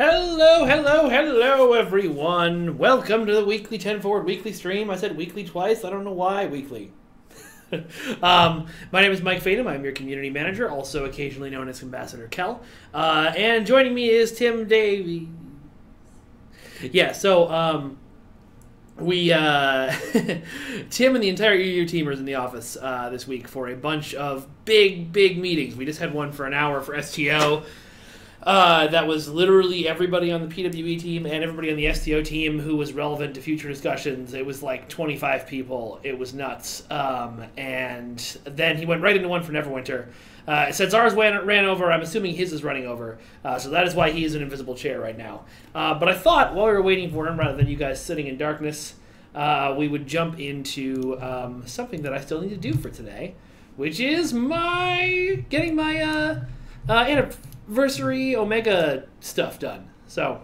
Hello, hello, hello, everyone. Welcome to the weekly 10 Forward weekly stream. I said weekly twice. I don't know why weekly. My name is Mike Fadum. I'm your community manager, also occasionally known as Ambassador Kel. And joining me is Tim Davies. Yeah, so we Tim and the entire EU team are in the office this week for a bunch of big meetings. We just had one for an hour for STO. That was literally everybody on the PWE team and everybody on the STO team who was relevant to future discussions. It was like 25 people. It was nuts. And then he went right into one for Neverwinter. Since ours ran over, I'm assuming his is running over. So that is why he is an invisible chair right now. But I thought while we were waiting for him, rather than you guys sitting in darkness, we would jump into something that I still need to do for today, which is getting my anniversary Omega stuff done. So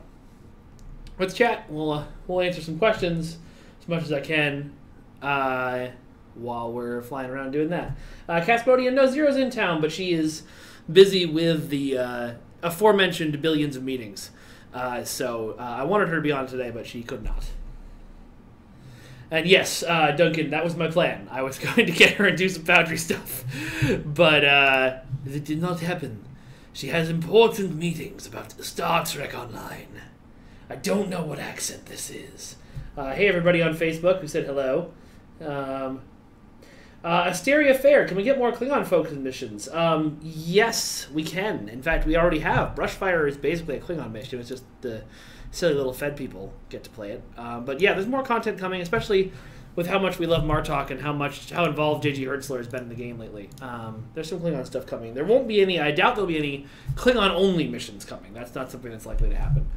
let's chat. We'll answer some questions as much as I can while we're flying around doing that. Caspodian, no, Zero's in town, but she is busy with the aforementioned billions of meetings. So I wanted her to be on today, but she could not. And yes, Duncan, that was my plan. I was going to get her and do some Foundry stuff, but it did not happen. She has important meetings about Star Trek Online. I don't know what accent this is. Hey, everybody on Facebook who said hello. Asteria Fair, can we get more Klingon-focused missions? Yes, we can. In fact, we already have. Brushfire is basically a Klingon mission. It's just the silly little Fed people get to play it. But yeah, there's more content coming, especially with how much we love Martok and how involved JG Hertzler has been in the game lately. There's some Klingon stuff coming. There won't be any, I doubt there'll be any Klingon-only missions coming. That's not something that's likely to happen.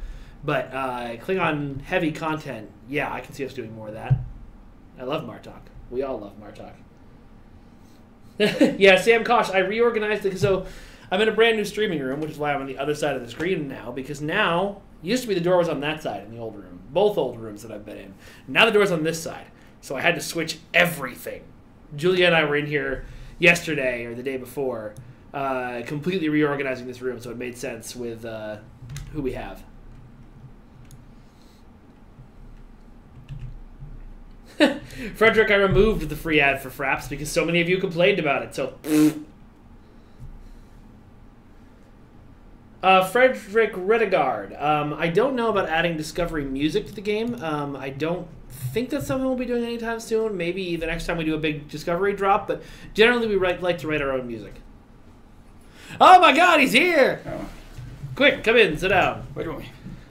But Klingon-heavy content, yeah, I can see us doing more of that. I love Martok. We all love Martok. Yeah, Sam Kosh, I reorganized it. So I'm in a brand new streaming room, which is why I'm on the other side of the screen now, because now, used to be the door was on that side in the old room. Both old rooms that I've been in. Now the door's on this side. So I had to switch everything. Julia and I were in here yesterday or the day before, completely reorganizing this room, so it made sense with who we have. Frederick, I removed the free ad for Fraps because so many of you complained about it, so... Frederick Redegard. I don't know about adding Discovery music to the game. I don't think that's something we'll be doing anytime soon. Maybe the next time we do a big Discovery drop, but generally we like to write our own music. Oh my god, he's here! Oh. Quick, come in, sit down. Wait a minute.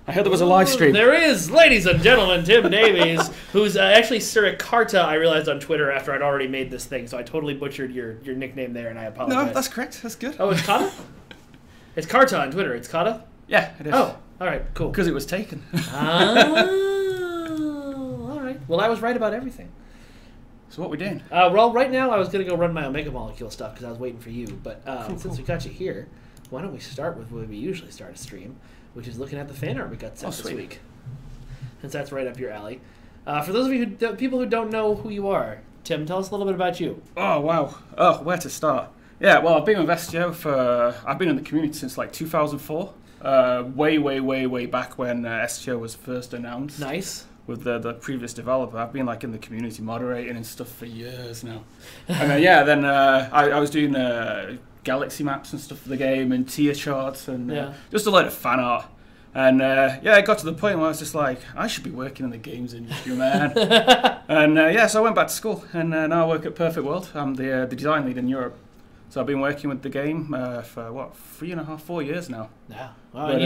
I heard there was a live stream. There is, ladies and gentlemen, Tim Davies, who's actually Sirikarta, I realized on Twitter after I'd already made this thing, so I totally butchered your nickname there, and I apologize. No, that's correct. That's good. Oh, it's Kata? It's Karta on Twitter. It's Kata? Yeah, it is. Oh, all right, cool. Because it was taken. Oh, all right. Well, I was right about everything. So what we doing? Well, right now I was going to go run my Omega Molecule stuff because I was waiting for you. But since we got you here, why don't we start with where we usually start a stream, which is looking at the fan art we got sent this week. Since that's right up your alley. For those of you people who don't know who you are, Tim, tell us a little bit about you. Oh, wow. Oh, where to start? Yeah, well, I've been with STO I've been in the community since like 2004. Way back when STO was first announced. Nice. With the previous developer. I've been like in the community moderating and stuff for years now. And then I was doing galaxy maps and stuff for the game and tier charts and just a load of fan art. And it got to the point where I was just like, I should be working in the games industry, man. And so I went back to school and now I work at Perfect World. I'm the design lead in Europe. So I've been working with the game for, 3.5, 4 years now. Yeah. But,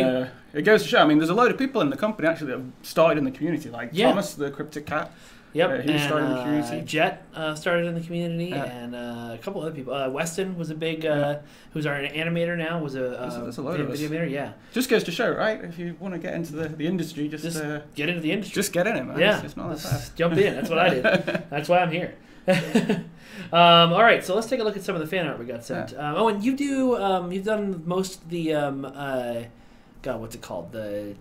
it goes to show, I mean, there's a load of people in the company actually that have started in the community, like Thomas, the Cryptic Cat. Yep. He started in the community. Jet started in the community, and a couple other people. Weston was a big, who's our animator now, was there's a load of us. video animator, yeah. Just goes to show, right? If you want to get into the industry, just get into the industry. Just get in it, man. Yeah. It's not that bad. Jump in. That's what I did. That's why I'm here. All right, so let's take a look at some of the fan art we got sent. Yeah. And you do, you've done most of the, what's it called? The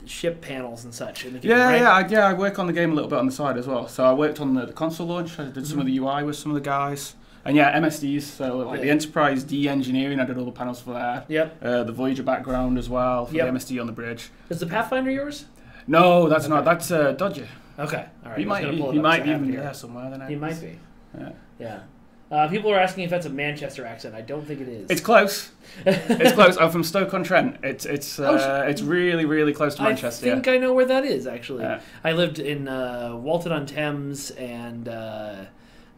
ship panels and such. In the game, right? I work on the game a little bit on the side as well. So I worked on the console launch. I did some of the UI with some of the guys. And yeah, MSDs, so like Yeah. the Enterprise D engineering, I did all the panels for that. Yep. The Voyager background as well for Yep. the MSD on the bridge. Is the Pathfinder yours? No, that's not. That's Dodger. Okay. All right. He might be even there somewhere. Then He might be. Yeah. Yeah. People are asking if that's a Manchester accent. I don't think it is. It's close. It's close. I'm from Stoke-on-Trent. It's really, really close to Manchester. I think I know where that is, actually. Yeah. I lived in Walton-on-Thames and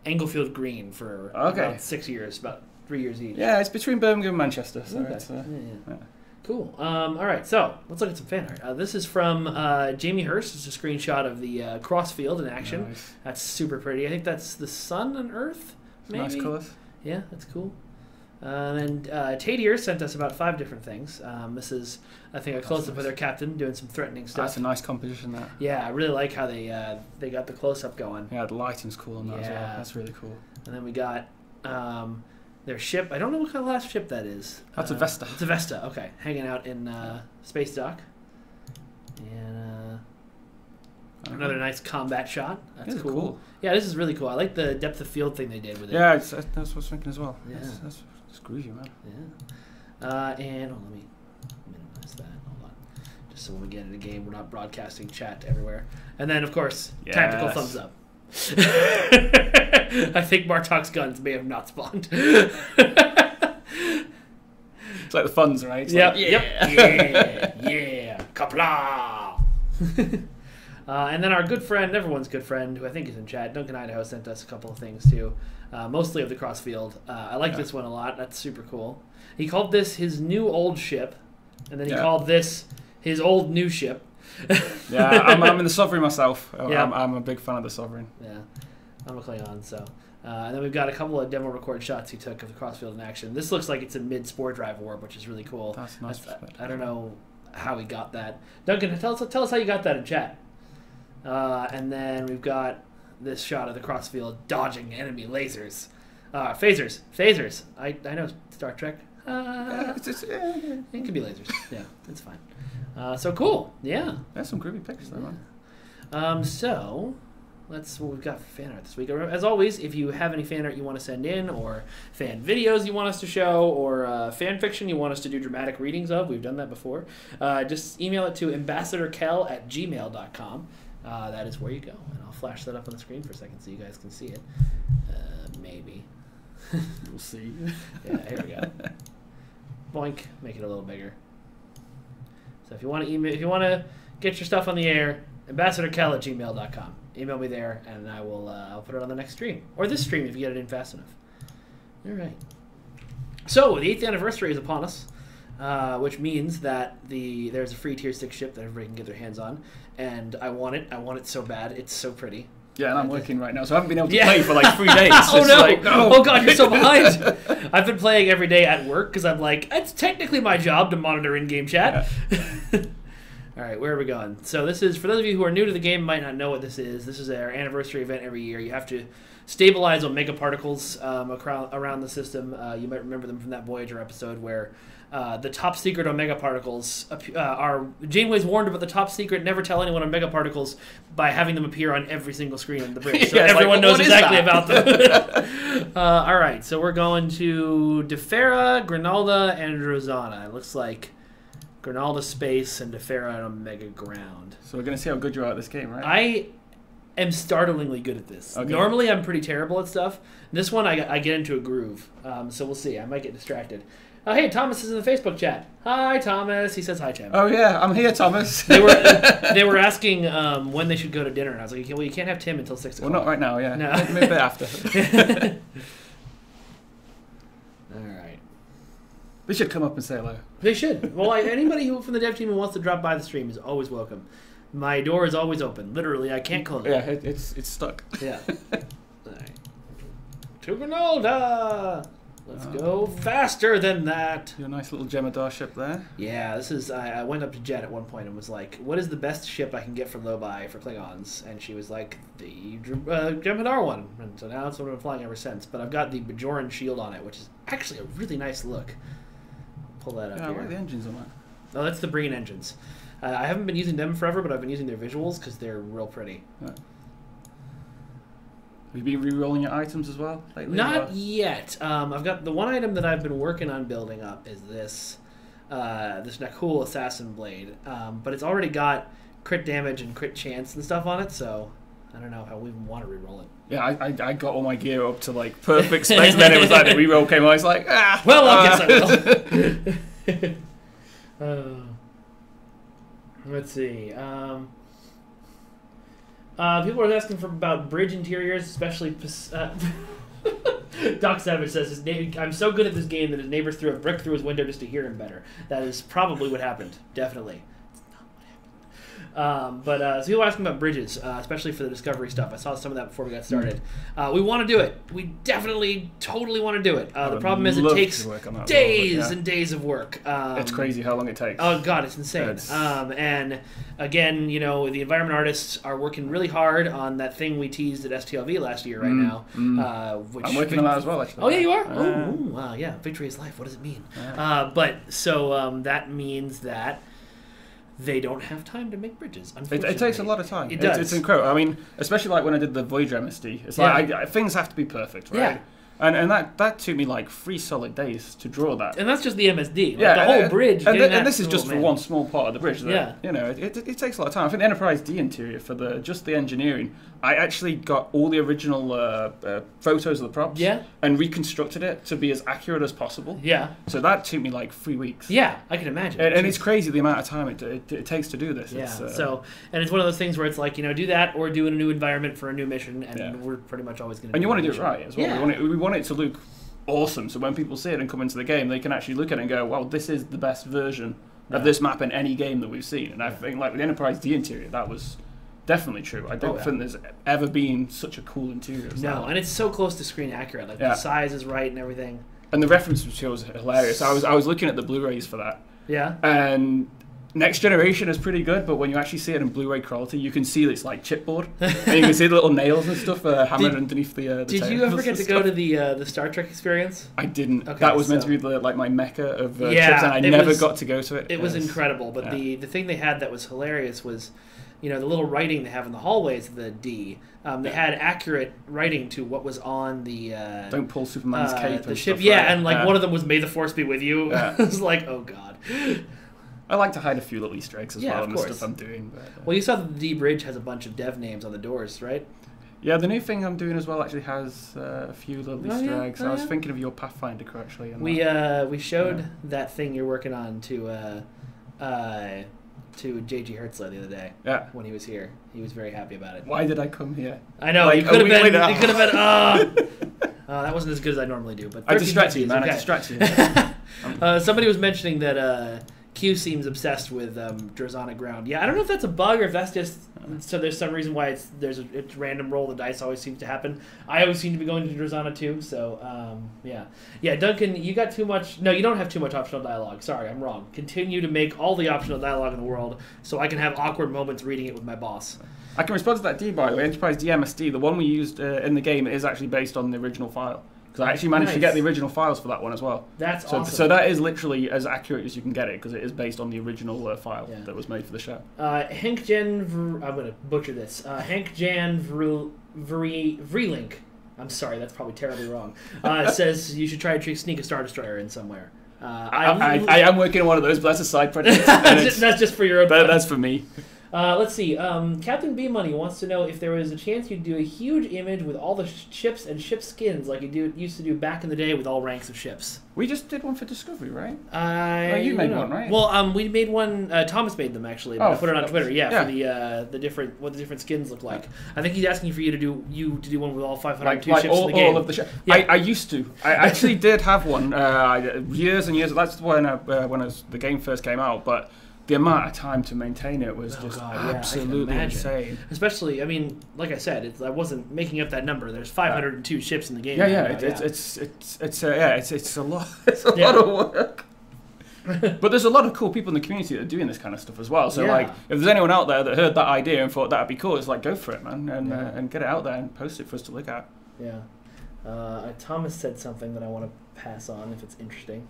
Englefield Green for about 6 years, about 3 years each. Yeah, it's between Birmingham and Manchester. So Okay. it's, yeah. Cool. All right, so let's look at some fan art. This is from Jamie Hurst. It's a screenshot of the Crossfield in action. Nice. That's super pretty. I think that's the sun and Earth, maybe? Nice colours. Yeah, that's cool. And Tadier sent us about 5 different things. This is, I think, a close-up of their captain doing some threatening stuff. That's a nice composition, that. Yeah, I really like how they got the close-up going. Yeah, the lighting's cool on that as well. That's really cool. And then we got their ship. I don't know what kind of last ship that is. That's a Vesta. It's a Vesta, okay. Hanging out in Space Dock. And another nice combat shot. That's cool. Yeah, this is really cool. I like the depth of field thing they did with it. Yeah, that's what I was thinking as well. Yeah. That's groovy, man. Yeah. And let me minimize that. Hold on. Just so when we get into the game, we're not broadcasting chat everywhere. And then, of course, tactical thumbs up. I think Martok's guns may have not spawned. It's like the funds, right? Yep. Yeah. Kapla. And then our good friend, everyone's good friend, who I think is in chat, Duncan Idaho, sent us a couple of things too, mostly of the Crossfield. I like this one a lot. That's super cool. He called this his new old ship, and then he called this his old new ship. Yeah, I'm in the Sovereign myself. Yeah. I'm a big fan of the Sovereign. Yeah, I'm a Klingon, so. And then we've got a couple of demo record shots he took of the Crossfield in action. This looks like it's a mid-spore drive warp, which is really cool. That's nice. I don't know how he got that. Duncan, tell us how you got that in chat. And then we've got this shot of the Crossfield dodging enemy lasers. Phasers. I know Star Trek. It could be lasers. Yeah, it's fine. So cool. Yeah. There's some groovy pictures there, man. So that's what we've got for fan art this week. As always, if you have any fan art you want to send in, or fan videos you want us to show, or fan fiction you want us to do dramatic readings of, we've done that before, just email it to ambassadorkel@gmail.com. That is where you go. And I'll flash that up on the screen for a second so you guys can see it. Maybe. We'll see. Yeah, here we go. Boink. Make it a little bigger. So if you want to get your stuff on the air, ambassadorkel@gmail.com. Email me there, and I'll put it on the next stream, or this stream if you get it in fast enough. All right. So the 8th anniversary is upon us, which means that there's a free Tier 6 ship that everybody can get their hands on, and I want it. I want it so bad. It's so pretty. Yeah, and I'm working right now, so I haven't been able to play for like 3 days. Oh It's no! like, no! Oh god, you're so behind. I've been playing every day at work because I'm like, it's technically my job to monitor in-game chat. Yeah. All right, where are we going? So this is, for those of you who are new to the game, might not know what this is. This is our anniversary event every year. You have to stabilize omega particles around the system. You might remember them from that Voyager episode where the top secret omega particles are... Janeway's warned about the top secret, never tell anyone omega particles, by having them appear on every single screen on the bridge. So everyone knows exactly about them. All right, so we're going to Defera, Grinalda, and Rosanna. It looks like Grinalda space and Defera on Omega ground. So we're going to see how good you are at this game, right? I am startlingly good at this. Okay. Normally I'm pretty terrible at stuff. This one I get into a groove. So we'll see. I might get distracted. Hey, Thomas is in the Facebook chat. Hi, Thomas. He says hi, Tim. Oh, yeah. I'm here, Thomas. They were asking when they should go to dinner, and I was like, well, you can't have Tim until 6 o'clock. Well, not right now, yeah. No. Maybe a bit after. All right. They should come up and say hello. They should. Well, anybody from the dev team who wants to drop by the stream is always welcome. My door is always open. Literally, I can't close it. Yeah, it's stuck. Yeah. All right. To Grinalda! Let's go faster than that. Your nice little Jemadar ship there. Yeah, this is... I went up to Jet at one point and was like, what is the best ship I can get for low-buy for Klingons? And she was like, the Jemadar one. And so now it's what I've been flying ever since. But I've got the Bajoran shield on it, which is actually a really nice look. Pull that up here. Where are the engines on that? Oh, that's the Breen engines. I haven't been using them forever, but I've been using their visuals because they're real pretty. Right. Have you been re-rolling your items as well lately? Not yet. I've got the one item that I've been working on building up is this Nakul Assassin Blade, but it's already got crit damage and crit chance and stuff on it, so I don't know how we even want to re-roll it. Yeah, I got all my gear up to like perfect specs, and then it was like the re-roll came on. I was like, well, I guess I will. Let's see. People are asking about bridge interiors, especially. Doc Savage says, I'm so good at this game that his neighbors threw a brick through his window just to hear him better. That is probably what happened. Definitely. So people are asking about bridges, especially for the discovery stuff. I saw some of that before we got started. We want to do it. We definitely, totally want to do it. The problem is it takes days and days of work. It's crazy how long it takes. Oh, God, it's insane. And again, you know, the environment artists are working really hard on that thing we teased at STLV last year right now. Which I'm working on that as well, actually. Oh, yeah, you are? Wow, yeah. Victory is life. What does it mean? That means that they don't have time to make bridges, unfortunately. It takes a lot of time. It does. It's incredible. I mean, especially like when I did the Voyager MSD. It's like things have to be perfect, right? Yeah. And that took me like 3 solid days to draw that. And that's just the MSD. Like the whole bridge. And this is just for one small part of the bridge. Yeah. You know, it takes a lot of time. I think the Enterprise D interior, for just the engineering, I actually got all the original photos of the props and reconstructed it to be as accurate as possible. Yeah. So that took me like 3 weeks. Yeah, I can imagine. And it's crazy the amount of time it takes to do this. Yeah. And it's one of those things where it's like, you know, do that or do a new environment for a new mission, and we're pretty much always going to. And you want to do it right as well. Yeah. We want it to look awesome, so when people see it and come into the game, they can actually look at it and go, well, this is the best version of this map in any game that we've seen. And I think like with Enterprise D interior, that was definitely true. I don't think there's ever been such a cool interior as that. And it's so close to screen accurate. Like the size is right and everything. And the reference material is hilarious. I was looking at the Blu-rays for that. Yeah. And Next Generation is pretty good, but when you actually see it in Blu-ray quality, you can see it's like chipboard, and you can see the little nails and stuff hammered underneath the. Did you ever get to go to the Star Trek experience? I didn't. Okay, that was meant to be my mecca of trips, and I never got to go to it. It was incredible, but the thing they had that was hilarious was, you know, the little writing they have in the hallways of the D. They had accurate writing to what was on the. Don't pull Superman's cape. The ship, stuff, right? and like one of them was "May the Force be with you." It was like, oh god. I like to hide a few little Easter eggs as well in the stuff I'm doing. Well, you saw that the D bridge has a bunch of dev names on the doors, right? Yeah, the new thing I'm doing as well actually has a few little Easter eggs. I was thinking of your Pathfinder actually. We showed that thing you're working on to J.G. Hertzler the other day. Yeah. When he was here, he was very happy about it. Wid I come here? I know you could have been. You could have been. That wasn't as good as I normally do, but I distract you, man. Okay. I distract you. Somebody was mentioning that Q seems obsessed with Drazana ground. Yeah, I don't know if that's a bug or if that's just so there's some reason why it's random roll the dice always seems to happen. I always seem to be going to Drazana too. So yeah. Duncan, you got too much. No, you don't have too much optional dialogue. Sorry, I'm wrong. Continue to make all the optional dialogue in the world so I can have awkward moments reading it with my boss. I can respond to that D, by the way. Enterprise DMSD, the one we used in the game, is actually based on the original file. Because I actually managed to get the original files for that one as well. That's awesome. So that is literally as accurate as you can get it, because it is based on the original file that was made for the show. I'm going to butcher this. Hank Jan Vrelink, I'm sorry, that's probably terribly wrong, says you should try to sneak a Star Destroyer in somewhere. I am working on one of those, but that's a side project. That's just for your own fun. That's for me. Let's see. Captain B Money wants to know if there was a chance you'd do a huge image with all the ships and ship skins like you used to do back in the day with all ranks of ships. We just did one for Discovery, right? You made one, right? Well, we made one. Thomas made them actually. But I put it on Twitter. Yeah, for the different what the different skins look like. I think he's asking for you to do one with all 502 ships in the game. All of the ships. Yeah. I used to. I actually did have one years and years. That's when the game first came out, but. The amount of time to maintain it was absolutely insane. Especially, I mean, like I said, I wasn't making up that number. There's 502 ships in the game. It's a lot. It's a lot of work. But there's a lot of cool people in the community that are doing this kind of stuff as well. So like, if there's anyone out there that heard that idea and thought that'd be cool, it's like go for it, man, and get it out there and post it for us to look at. Yeah. Thomas said something that I want to pass on if it's interesting.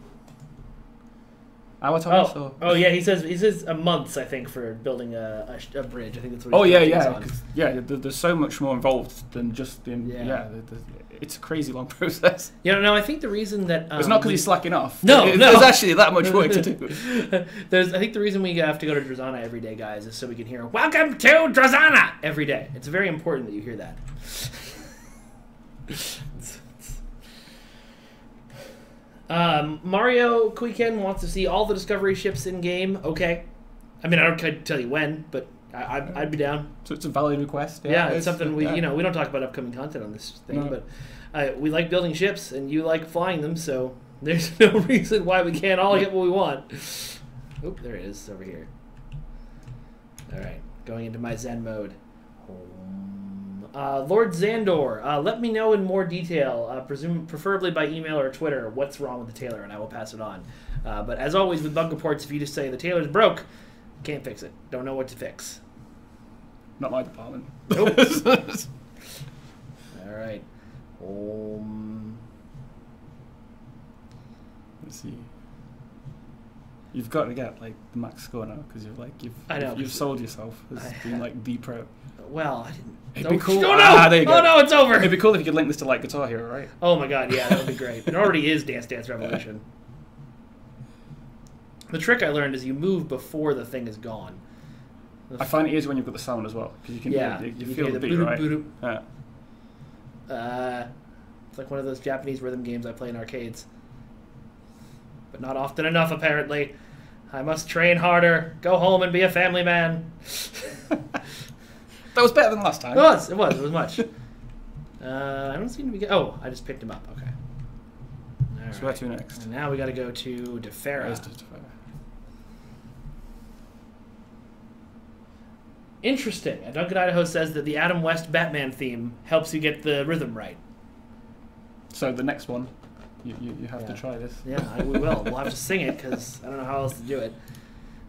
Our time? So. Oh yeah, he says a month, I think, for building a bridge. I think that's what. Oh he's yeah. There's so much more involved than just it's a crazy long process. Yeah, no, I think the reason that it's not because he's slacking off. No, there's actually that much work to do. I think the reason we have to go to Drazana every day, guys, is so we can hear "Welcome to Drazana" every day. It's very important that you hear that. Mario Quiken wants to see all the Discovery ships in game. Okay, I mean I don't tell you when, but I'd be down. So it's a valid request. Yeah, it's something we we don't talk about upcoming content on this thing, but we like building ships and you like flying them, so there's no reason why we can't all get what we want. Oop, there it is over here. All right, going into my Zen mode. Lord Xandor, let me know in more detail, preferably by email or Twitter, what's wrong with the tailor, and I will pass it on. But as always with bug reports, if you just say the tailor's broke, can't fix it. Don't know what to fix. Not my department. Nope. All right. Let's see. You've got to get like the max score now because you've sold yourself as being like the pro. Well, I didn't. It'd be cool. Oh no! There you go. Oh no! It's over. It'd be cool if you could link this to like Guitar Hero, right? Oh my god! Yeah, that would be great. It already is Dance Dance Revolution. The trick I learned is you move before the thing is gone. I find it easier when you've got the sound as well because you can you feel the beat, right? Yeah. It's like one of those Japanese rhythm games I play in arcades, but not often enough apparently. I must train harder. Go home and be a family man. That was better than last time. It was much. I don't seem to be. Oh, I just picked him up. Okay. All so where to next? And now we got to go to Defera. Interesting. Duncan Idaho says that the Adam West Batman theme helps you get the rhythm right. So the next one, you have to try this. Yeah, we will. We'll have to sing it because I don't know how else to do it.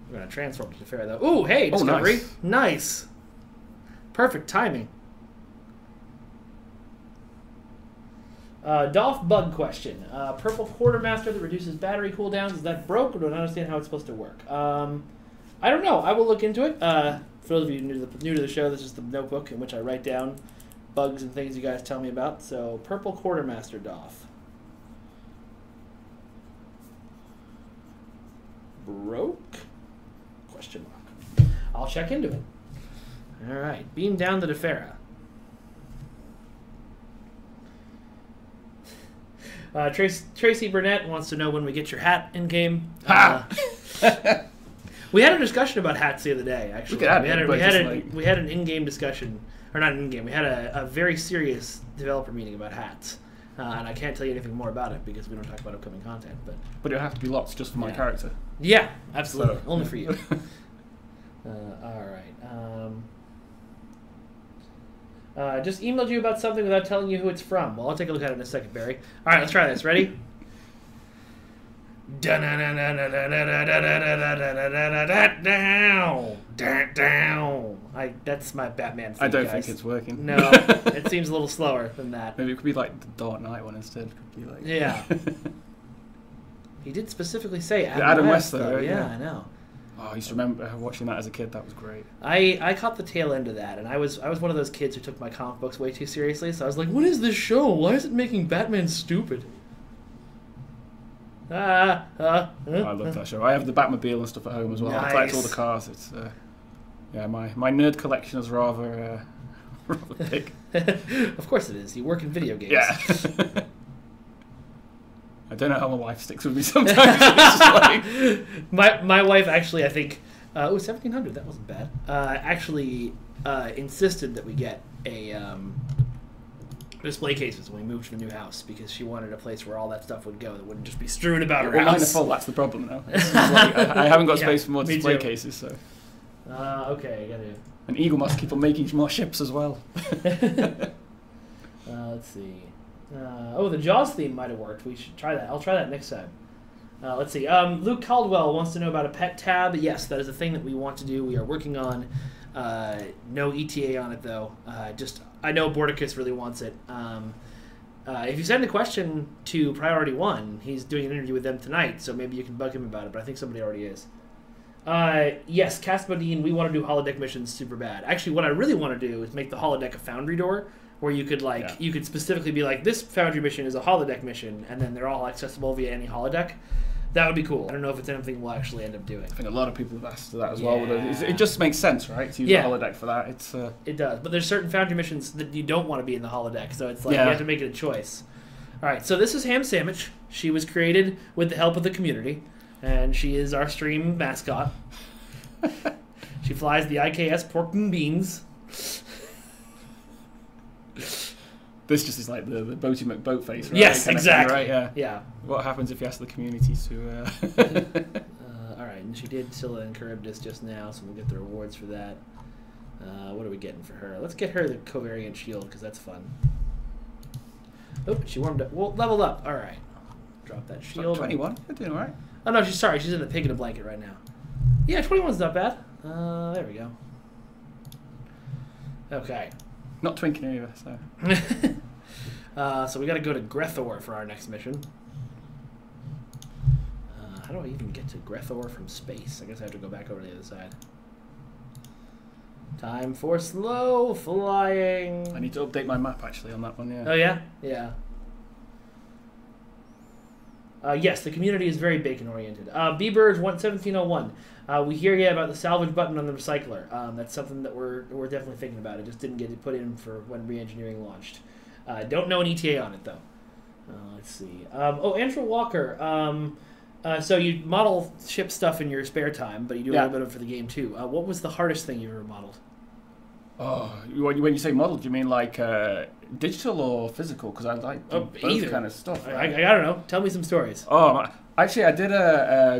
We're going to transform to Defera though. Ooh, hey, Discovery. Nice. Perfect timing. Dolph Bug question. Purple Quartermaster that reduces battery cooldowns, is that broke or do I not understand how it's supposed to work? I don't know. I will look into it. For those of you new to the show, this is the notebook in which I write down bugs and things you guys tell me about. So, Purple Quartermaster Dolph. Broke? Question mark. I'll check into it. All right. Beam down to Defera. Tracy Burnett wants to know when we get your hat in game. We had a discussion about hats the other day. Actually, we had an in-game discussion, or not an in-game. We had a very serious developer meeting about hats, and I can't tell you anything more about it because we don't talk about upcoming content. But it'll have to be lots just for my character. Yeah, absolutely, only for you. All right. Just emailed you about something without telling you who it's from. Well, I'll take a look at it in a second, Barry. All right, let's try this. Ready? That's my Batman theme, I don't guys. think it's working. No, it seems a little slower than that. Maybe it could be like the Dark Knight one instead. It could be like yeah. He did specifically say Adam West though. Right? Yeah, I know. Oh, I used to remember watching that as a kid. That was great. I caught the tail end of that, and I was one of those kids who took my comic books way too seriously. So I was like, "What is this show? Why is it making Batman stupid?" I love that show. I have the Batmobile and stuff at home as well. Nice. I collect all the cars. It's my nerd collection is rather big. Of course it is. You work in video games. Yeah. I don't know how my wife sticks with me sometimes. It's just like... my wife actually, I think, 1,700. That wasn't bad. Actually, insisted that we get a display cases when we moved to the new house because she wanted a place where all that stuff would go that wouldn't just be strewn about her house. Mine are full. That's the problem now. I haven't got space for more display cases, so. Okay, I gotta. And Eagle must keep on making more ships as well. Let's see. The Jaws theme might have worked. We should try that. I'll try that next time. Let's see. Luke Caldwell wants to know about a pet tab. Yes, that is a thing that we want to do. We are working on. No ETA on it though. I know Bordicus really wants it. If you send a question to Priority 1, he's doing an interview with them tonight, so maybe you can bug him about it, but I think somebody already is. Yes, Caspadine, we want to do holodeck missions super bad. Actually, what I really want to do is make the holodeck a foundry door, where you could you could specifically be like, this foundry mission is a holodeck mission, and then they're all accessible via any holodeck. That would be cool. I don't know if it's anything we'll actually end up doing. I think a lot of people have asked for that as well. It just makes sense, right? To use the holodeck for that. It does, but there's certain foundry missions that you don't want to be in the holodeck, so it's like you have to make it a choice. All right, so this is Ham Sandwich. She was created with the help of the community, and she is our stream mascot. She flies the IKS Pork and Beans. This just is like the Boaty McBoatface, right? Yes, exactly. Right? Yeah. What happens if you ask the community to... all right, and she did Scylla and Charybdis just now, so we'll get the rewards for that. What are we getting for her? Let's get her the covariant shield, because that's fun. Oh, she warmed up. Well, leveled up. All right. Drop that shield. 21. You're doing all right. Oh, no, she's in the pig in a blanket right now. Yeah, 21's not bad. There we go. Okay. Not twinking either, so... So we got to go to Grethor for our next mission. How do I even get to Grethor from space? I guess I have to go back over to the other side. Time for slow flying. I need to update my map, actually, on that one, yeah. Oh, yeah? Yeah. Yes, the community is very bacon-oriented. B-Birds 1701. We hear about the salvage button on the recycler. That's something that we're definitely thinking about. It just didn't get put in for when re-engineering launched. Don't know an ETA on it, though. Let's see. Andrew Walker. So you model ship stuff in your spare time, but you do a little bit of it for the game, too. What was the hardest thing you ever modeled? Oh, when you say model, do you mean like digital or physical? Because I like both kind of stuff. Right? I don't know. Tell me some stories. Oh, actually, I did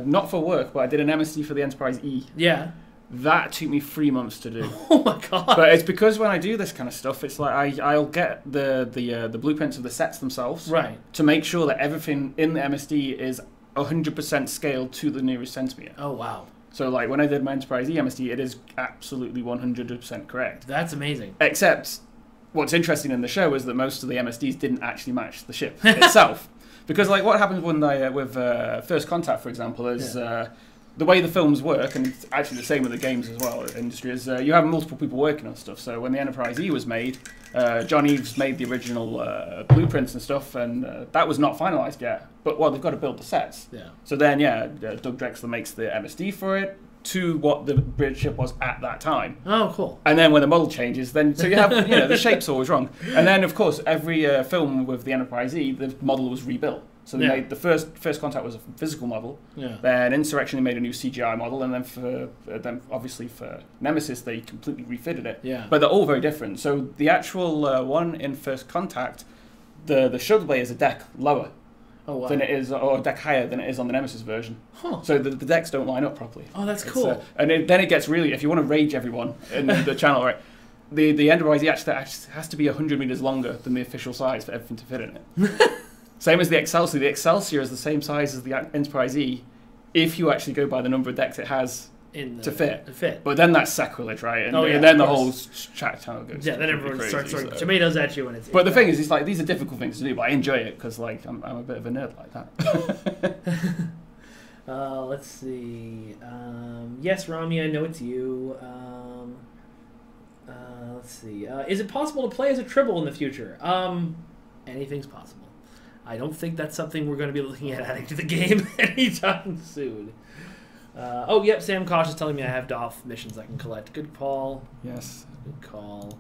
not for work, but I did an MSD for the Enterprise E. Yeah. That took me 3 months to do. Oh my god! But it's because when I do this kind of stuff, it's like I'll get the blueprints of the sets themselves, right, to make sure that everything in the MSD is 100% scaled to the nearest centimeter. Oh wow! So like when I did my Enterprise E MSD, it is absolutely 100% correct. That's amazing. Except what's interesting in the show is that most of the MSDs didn't actually match the ship itself. Because like what happens when with First Contact, for example, is the way the films work, and it's actually the same with the games as well, industry, is you have multiple people working on stuff. So when the Enterprise E was made, John Eves made the original blueprints and stuff, and that was not finalised yet. But, well, they've got to build the sets. Yeah. So then, Doug Drexler makes the MSD for it to what the British ship was at that time. Oh, cool. And then when the model changes, then so you have, the shape's always wrong. And then, of course, every film with the Enterprise E, the model was rebuilt. So they made the first Contact was a physical model. Yeah. Then Insurrection, they made a new CGI model, and then obviously for Nemesis they completely refitted it. Yeah. But they're all very different. So the actual one in First Contact, the shuttle bay is a deck lower than it is, or a deck higher than it is on the Nemesis version. Huh. So the decks don't line up properly. Oh, that's cool. And then it gets really, if you want to rage everyone in the channel, right? The Enterprise actually has to be 100 meters longer than the official size for everything to fit in it. Same as the Excelsior. The Excelsior is the same size as the Enterprise E if you actually go by the number of decks it has to fit. But then that's sacrilege, right? And, and then the whole chat channel goes. Yeah, then everyone starts throwing tomatoes at you. But the thing is, it's like these are difficult things to do, but I enjoy it because like I'm a bit of a nerd like that. Let's see. Yes, Rami, I know it's you. Let's see. Is it possible to play as a Tribble in the future? Anything's possible. I don't think that's something we're going to be looking at adding to the game anytime soon. Yep, Sam Kosh is telling me I have DOF missions I can collect. Good call. Yes. Good call.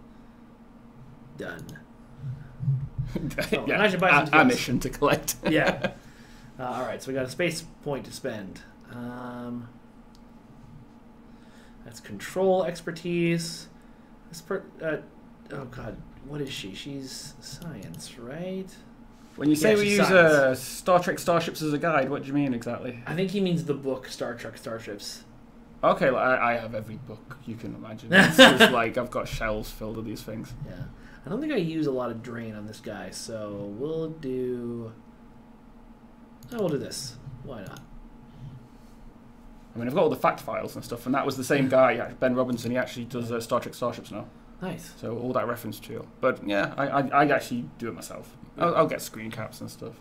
Done. Yeah, I should buy some a mission to collect. Yeah. All right, so we got a space point to spend. That's control expertise. Oh, God. What is she? She's science, right? When you say we use Star Trek Starships as a guide, what do you mean exactly? I think he means the book Star Trek Starships. Okay, I have every book you can imagine. It's just like I've got shelves filled with these things. Yeah. I don't think I use a lot of drain on this guy, so we'll do this. Why not? I mean, I've got all the fact files and stuff, and that was the same guy, Ben Robinson. He actually does Star Trek Starships now. Nice. So all that reference to you. But yeah, I actually do it myself. I'll get screen caps and stuff.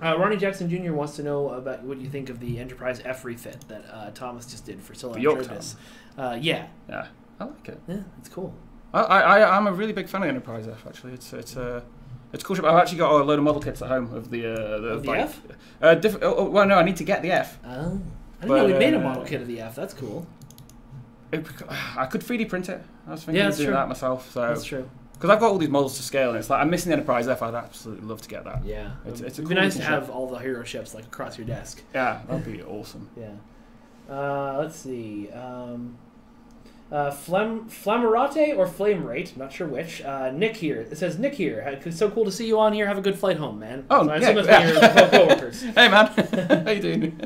Ronnie Jackson Jr. wants to know about what you think of the Enterprise F refit that Thomas just did for Solar Turbis. Yeah. Yeah, I like it. Yeah, it's cool. I'm a really big fan of Enterprise F. Actually, it's a cool ship. I've actually got a load of model kits at home of the F. Well, no, I need to get the F. Oh, I didn't know we made a model kit of the F. That's cool. I could 3D print it. I was thinking of doing that myself. So that's true. Because I've got all these models to scale, and it's like I'm missing the Enterprise F. I'd absolutely love to get that. Yeah, it'd be nice to have all the hero ships like across your desk. Yeah, that'd be awesome. Yeah. Let's see. Flamarate or Flame Rate, not sure which. Nick here. It says Nick here. It's so cool to see you on here. Have a good flight home, man. Oh, so I assume that's one of your co-workers. Hey, man. How you doing?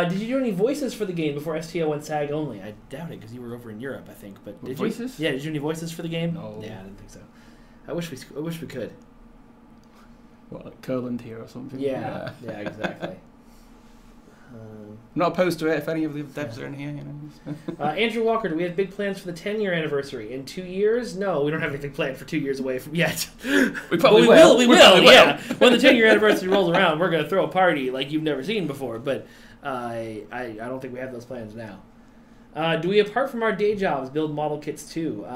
Did you do any voices for the game before STO went SAG only? I doubt it because you were over in Europe, I think. But did voices? You? Yeah, did you do any voices for the game? No. Yeah, I didn't think so. I wish we could. What, like Curland here or something? Yeah, exactly. I'm not opposed to it if any of the devs are in here, you know. Andrew Walker, do we have big plans for the 10-year anniversary? In 2 years? No, we don't have anything planned for 2 years away from yet. We probably will. We will, yeah. When the 10-year anniversary rolls around, we're going to throw a party like you've never seen before, but I don't think we have those plans now. Do we, apart from our day jobs, build model kits too?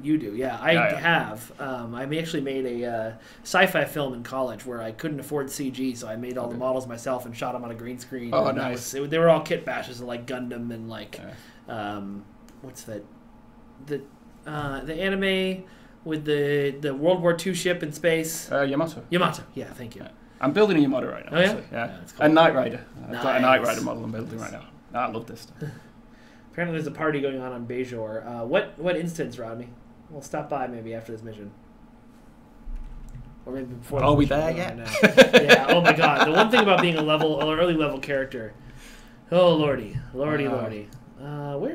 You do. Yeah, I have. I actually made a sci-fi film in college where I couldn't afford CG, so I made all the models myself and shot them on a green screen. Oh, nice. They were all kit bashes of like Gundam and like, what's that? The anime with the World War II ship in space. Yamato. Yamato. Yeah, thank you. Yeah. I'm building a Yamato right now. Oh, yeah? Actually. Yeah. That's cool. A Knight Rider. I've got a Knight Rider model I'm building right now. I love this stuff. Apparently there's a party going on Bajor. What instance, Rodney? We'll stop by maybe after this mission. Or maybe before. Are we there yet? Yeah, oh my god. The one thing about being an early level character. Oh, lordy. Where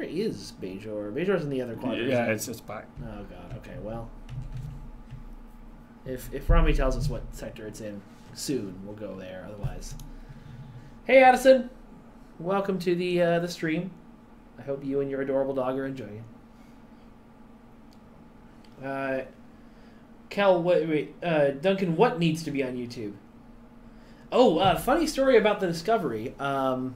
is Bajor? Bajor's in the other quadrant. Yeah, it's back. Oh god, okay, well. If Rami tells us what sector it's in soon, we'll go there, otherwise. Hey Addison! Welcome to the stream. I hope you and your adorable dog are enjoying it. Cal, Duncan, what needs to be on YouTube? Oh, funny story about the Discovery. So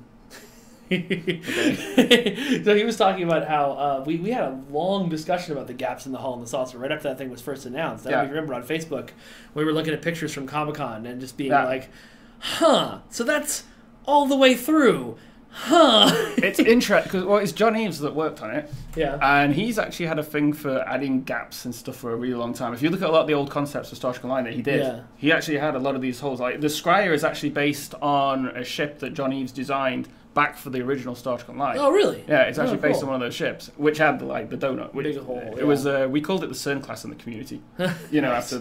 he was talking about how we had a long discussion about the gaps in the hull and the saucer right after that thing was first announced. I remember on Facebook, we were looking at pictures from Comic-Con and just being like, huh, so that's all the way through. Huh. It's interesting because it's John Eaves that worked on it. Yeah. And he's actually had a thing for adding gaps and stuff for a really long time. If you look at a lot of the old concepts of Star Trek Online that he did, he actually had a lot of these holes. Like the Scryer is actually based on a ship that John Eaves designed back for the original Star Trek Online. Oh, really? Yeah, it's actually based on one of those ships, which had the donut. Big hole. It was we called it the CERN class in the community. You know, after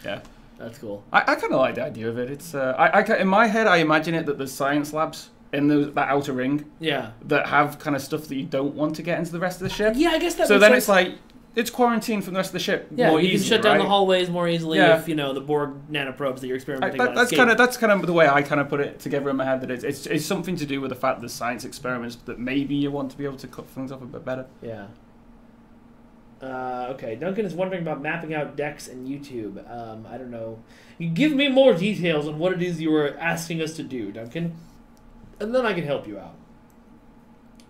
yeah. That's cool. I kind of like the idea of it. It's in my head I imagine it that there's science labs in that outer ring that have kind of stuff that you don't want to get into the rest of the ship. Yeah, I guess that so makes then sense. it's like it's quarantined from the rest of the ship more easily. You can shut down the hallways more easily if the Borg nanoprobes that you're experimenting on that's kind of the way I kind of put it together in my head, that it's something to do with the fact that science experiments that maybe you want to be able to cut things off a bit better. Yeah. Okay, Duncan is wondering about mapping out decks and YouTube. I don't know. You give me more details on what it is you were asking us to do, Duncan, and then I can help you out.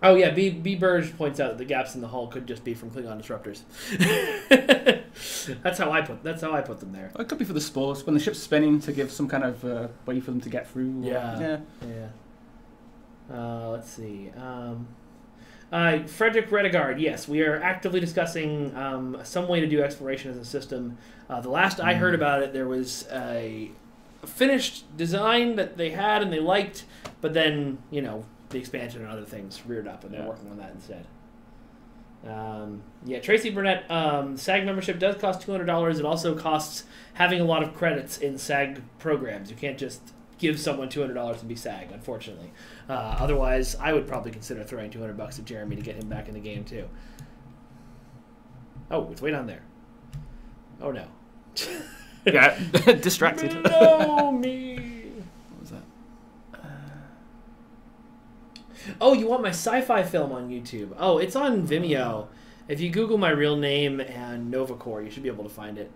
Oh yeah, B. Burge points out that the gaps in the hull could just be from Klingon disruptors. That's how I put them there. Well, it could be for the spores when the ship's spinning to give some kind of way for them to get through. Yeah. Let's see. Frederick Redegard, yes, we are actively discussing some way to do exploration as a system. The last I heard about it, there was a finished design that they had and they liked, but then, the expansion and other things reared up, and they're working on that instead. Tracy Burnett, SAG membership does cost $200. It also costs having a lot of credits in SAG programs. You can't just give someone $200 and be SAG, unfortunately. Otherwise, I would probably consider throwing $200 at Jeremy to get him back in the game, too. Oh, it's way down there. Oh, no. Yeah, distracted. Below me. What was that? Oh, you want my sci-fi film on YouTube? Oh, it's on Vimeo. If you Google my real name and Novacore, you should be able to find it.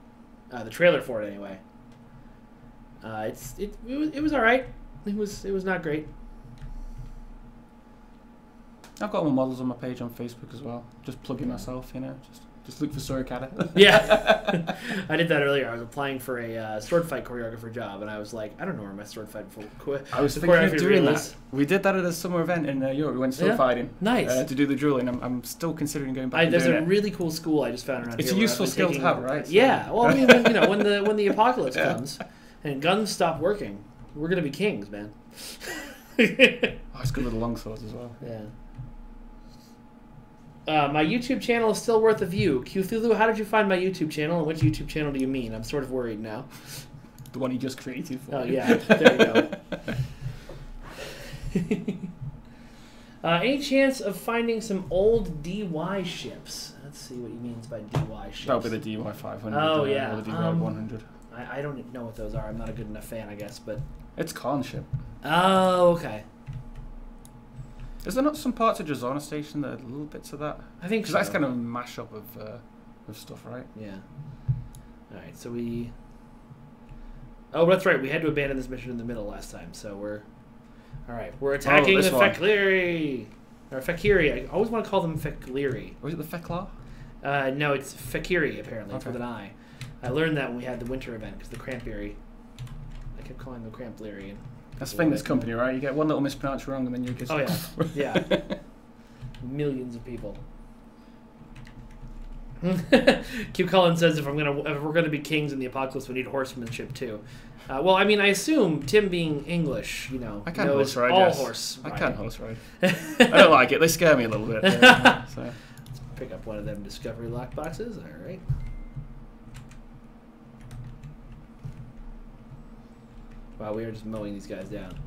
The trailer for it, anyway. It was all right. It was not great. I've got my models on my page on Facebook as well. Just plugging myself, you know. Just look for Sorikata. Yeah, I did that earlier. I was applying for a sword fight choreographer job, and I was like, I don't know where my sword fight I was thinking of doing that. We did that at a summer event in Europe. We went sword fighting. Nice. To do the drilling. I'm still considering going back. There's a really cool school I just found around here. It's a useful skill to have, right? Yeah. Well, I mean, when the apocalypse comes and guns stop working, we're gonna be kings, man. It's good with the long swords as well. Yeah. My YouTube channel is still worth a view. Cthulhu, how did you find my YouTube channel, and which YouTube channel do you mean? I'm sort of worried now. The one you just created for Oh, yeah. There you go. Any chance of finding some old DY ships? Let's see what he means by DY ships. That'll be the DY 500 oh, yeah. or the DY 100. I don't know what those are. I'm not a good enough fan, I guess, but... It's Khan's ship. Oh, okay. Is there not some parts of Drazana Station that are little bits of that? I think so. Because that's kind of a mashup of stuff, right? Yeah. Alright, so we... Oh, that's right. We had to abandon this mission in the middle last time, so we're... Alright, we're attacking the Fekleri! Or Fekiri. I always want to call them Fekleri. Or is it the Feklar? No, it's Fekiri, apparently, with an I. I learned that when we had the winter event, because the Crampberry... I kept calling them Crampleri. That's the thing, this company, right? You get one little mispronounce wrong and then you get... Oh, yeah. Yeah. Millions of people. Q Cullen says if we're gonna be kings in the apocalypse, we need horsemanship too. Well, I mean, I assume Tim being English, I can't horse ride. All horse riding. I can't horse ride. I don't like it. They scare me a little bit. So. Let's pick up one of them discovery lockboxes. All right. Wow, we are just mowing these guys down.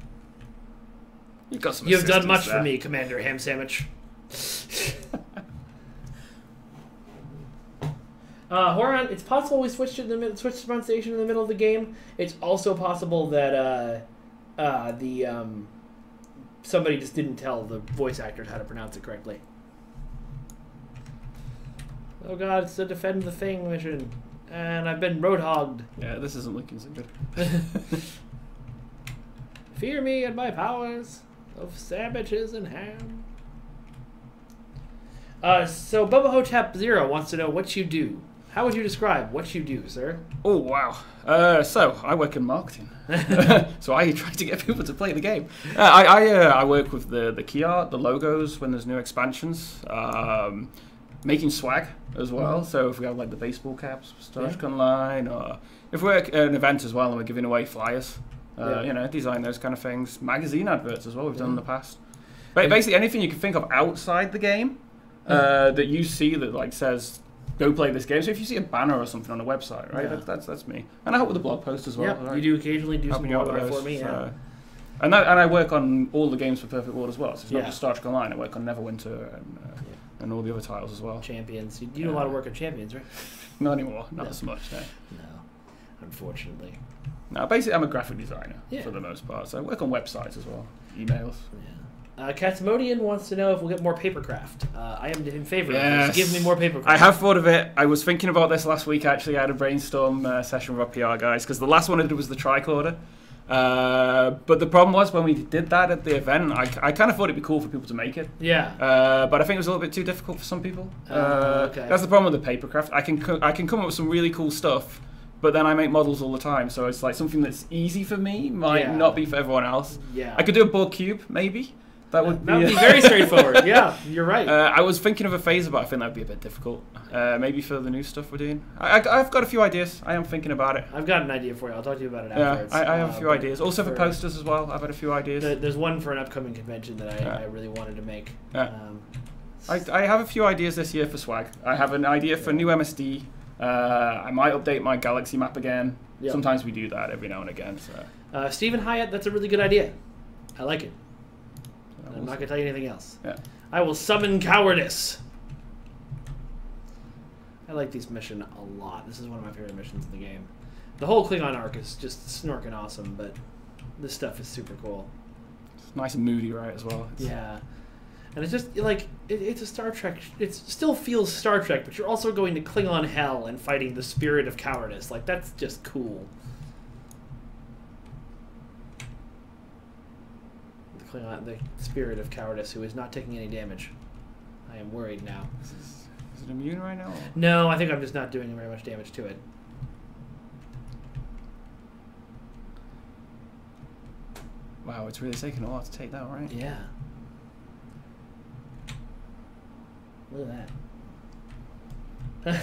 You've done much for me, Commander Ham Sandwich. Horan, it's possible we switched to the pronunciation in the middle of the game. It's also possible that somebody just didn't tell the voice actors how to pronounce it correctly. Oh god, it's the defend the thing mission, and I've been roadhogged. Yeah, this isn't looking so good. Fear me and my powers of sandwiches and ham. So Bubba Hotep Zero wants to know what you do. How would you describe what you do, sir? Oh, wow. So, I work in marketing. So I try to get people to play the game. I work with the key art, the logos when there's new expansions, making swag as well. So if we have like the baseball caps, Starship Online, or if we're at an event as well and we're giving away flyers, design those kind of things. Magazine adverts as well, we've done in the past. But basically anything you can think of outside the game that you see that like says, go play this game. So if you see a banner or something on a website, right, that's me. And I help with the blog post as well. Yeah, right? you do occasionally do some blog work for me. Yeah. And I work on all the games for Perfect World as well. So it's not just Star Trek Online. I work on Neverwinter and all the other titles as well. Champions. You do a lot of work on Champions, right? Not anymore. Not as much, no. No, unfortunately. No, basically I'm a graphic designer for the most part. So I work on websites as well. Emails. Yeah. Catamodian wants to know if we'll get more papercraft. I am in favor of this. Give me more papercraft. I have thought of it. I was thinking about this last week, actually. I had a brainstorm session with our PR guys, because the last one I did was the tricorder. But the problem was, when we did that at the event, I kind of thought it'd be cool for people to make it. Yeah. But I think it was a little bit too difficult for some people. Okay. That's the problem with the papercraft. I can come up with some really cool stuff, but then I make models all the time, so it's like something that's easy for me might not be for everyone else. Yeah. I could do a Borg cube, maybe. That would be very straightforward. Yeah, you're right. I was thinking of a phaser, but I think that would be a bit difficult. Maybe for the new stuff we're doing. I've got a few ideas. I am thinking about it. I've got an idea for you. I'll talk to you about it afterwards. I have a few ideas. Also for posters as well. I've had a few ideas. There's one for an upcoming convention that I really wanted to make. I have a few ideas this year for swag. I have an idea for new MSD. I might update my galaxy map again. Yep. Sometimes we do that every now and again. So. Stephen Hyatt, that's a really good idea. I like it. I'm not going to tell you anything else. Yeah. I will summon cowardice. I like this mission a lot. This is one of my favorite missions in the game. The whole Klingon arc is just snorking awesome, but this stuff is super cool. It's nice and moody, right, as well. Yeah. And it's just, like, it's a Star Trek. It still feels Star Trek, but you're also going to Klingon hell and fighting the spirit of cowardice. Like, that's just cool. playing on the spirit of cowardice, who is not taking any damage. I am worried now. Is it immune right now? Or? No, I think I'm just not doing very much damage to it. Wow, it's really taking a while to take that, right? Yeah. Look at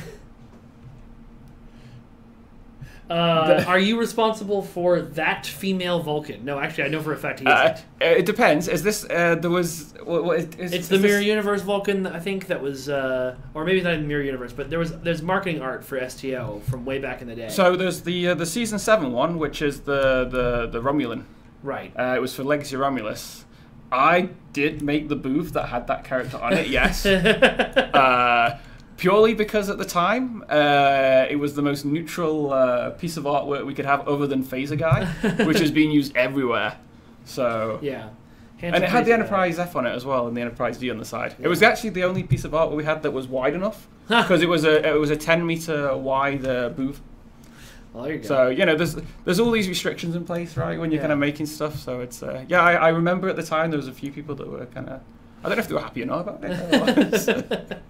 that. Are you responsible for that female Vulcan? No, actually, I know for a fact he isn't. It depends. Is this there was? It's the Mirror Universe Vulcan, I think that was, or maybe not in the Mirror Universe, but there's marketing art for STO from way back in the day. So there's the season 7 one, which is the Romulan. Right. It was for Legacy Romulus. I did make the booth that had that character on it. Yes. Purely because at the time, it was the most neutral piece of artwork we could have other than Phaser Guy, which is being used everywhere. So yeah, and it had the Enterprise F on it as well, and the Enterprise D on the side. Yeah. It was actually the only piece of artwork we had that was wide enough, because it was a 10-meter wide booth. Well, there you go. So there's all these restrictions in place, right, when you're kind of making stuff. So it's I remember at the time there was a few people that were kind of, I don't know if they were happy or not about it.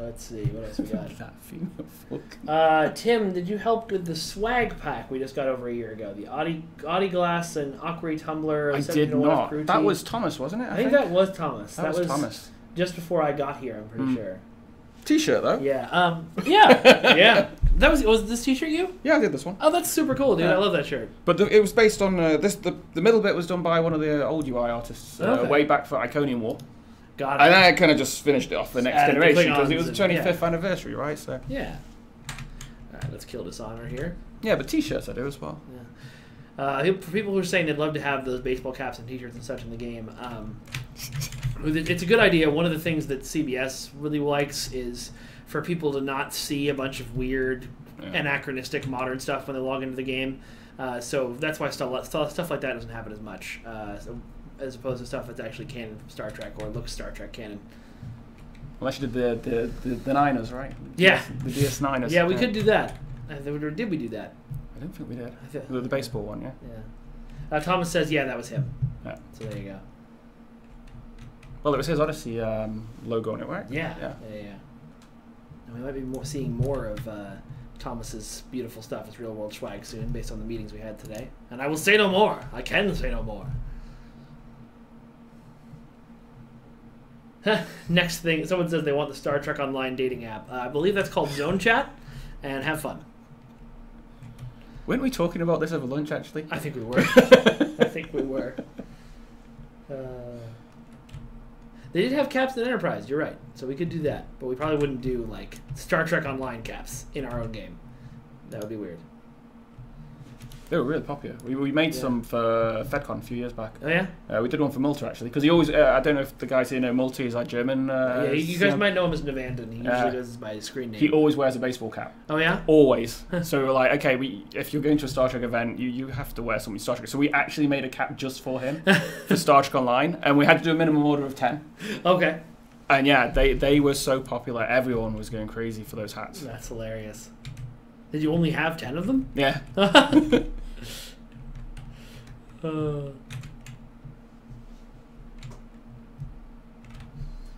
Let's see, what else we got? That female folk. Tim, did you help with the swag pack we just got over a year ago? The Audi Glass and Aquary Tumbler. I did not. That was Thomas, wasn't it? I think that was Thomas. That was Thomas. Just before I got here, I'm pretty sure. T-shirt though. Yeah. Yeah. That was this T-shirt you? Yeah, I did this one. Oh, that's super cool, dude. I love that shirt. But it was based on the middle bit was done by one of the old UI artists way back for Iconium War. Got it. And then I kind of just finished it off the next generation because it was the 25th anniversary, right? So yeah. All right, let's kill Dishonor here. Yeah, but T-shirts I do as well. Yeah. For people who are saying they'd love to have those baseball caps and T-shirts and such in the game, it's a good idea. One of the things that CBS really likes is for people to not see a bunch of weird, anachronistic modern stuff when they log into the game. So that's why stuff like that doesn't happen as much. As opposed to stuff that's actually canon from Star Trek or looks Star Trek canon. Unless you did the Niners, right? Yeah. The DS9ers. Yeah, we could do that. Or did we do that? I don't think we did. The baseball one, yeah? Yeah. Thomas says, yeah, that was him. Yeah. So there you go. Well, it was his Odyssey logo on it, right? Yeah. And we might be seeing more of Thomas's beautiful stuff as real-world swag soon, based on the meetings we had today. And I will say no more. I can say no more. Next thing, someone says they want the Star Trek Online dating app. I believe that's called Zone Chat, and have fun. Weren't we talking about this over lunch, actually? I think we were. I think we were. They did have caps in Enterprise, you're right. So we could do that, but we probably wouldn't do, like, Star Trek Online caps in our own game. That would be weird. They were really popular. We made some for FedCon a few years back. Oh, yeah? We did one for Multi, actually, because he always, I don't know if the guys here know Multi is our German... yeah, you guys might know him as Nevandon. He usually goes by his screen name. He always wears a baseball cap. Oh, yeah? Always. So we were like, okay, if you're going to a Star Trek event, you have to wear something Star Trek. So we actually made a cap just for him for Star Trek Online, and we had to do a minimum order of 10. Okay. And yeah, they were so popular. Everyone was going crazy for those hats. That's hilarious. Did you only have 10 of them? Yeah.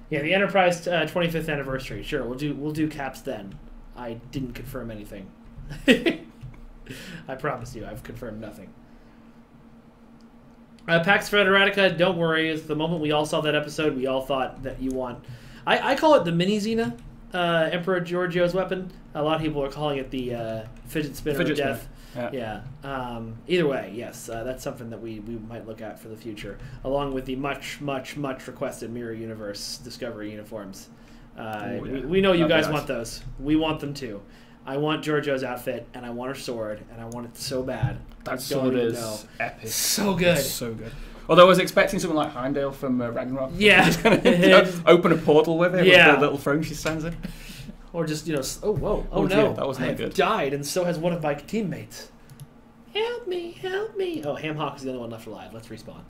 Yeah, the Enterprise 25th anniversary. Sure, we'll do caps then. I didn't confirm anything. I promise you, I've confirmed nothing. Pax Federatica, don't worry. It's the moment we all saw that episode, we all thought that you want... I call it the Mini Xena, Emperor Giorgio's weapon. A lot of people are calling it the fidget spinner of death. Yeah. Either way, yes, that's something that we might look at for the future, along with the much requested Mirror Universe Discovery uniforms. We know you guys want those. We want them too. I want Giorgio's outfit, and I want her sword, and I want it so bad. That sword is epic. So good. It's so good. Although I was expecting something like Heimdall from Ragnarok. Yeah. Just kind of open a portal with it with the little throne she stands in. Or just, oh, whoa. Oh, no. That wasn't that good. Died, and so has one of my teammates. Help me, help me. Oh, Hamhawk is the only one left alive. Let's respawn.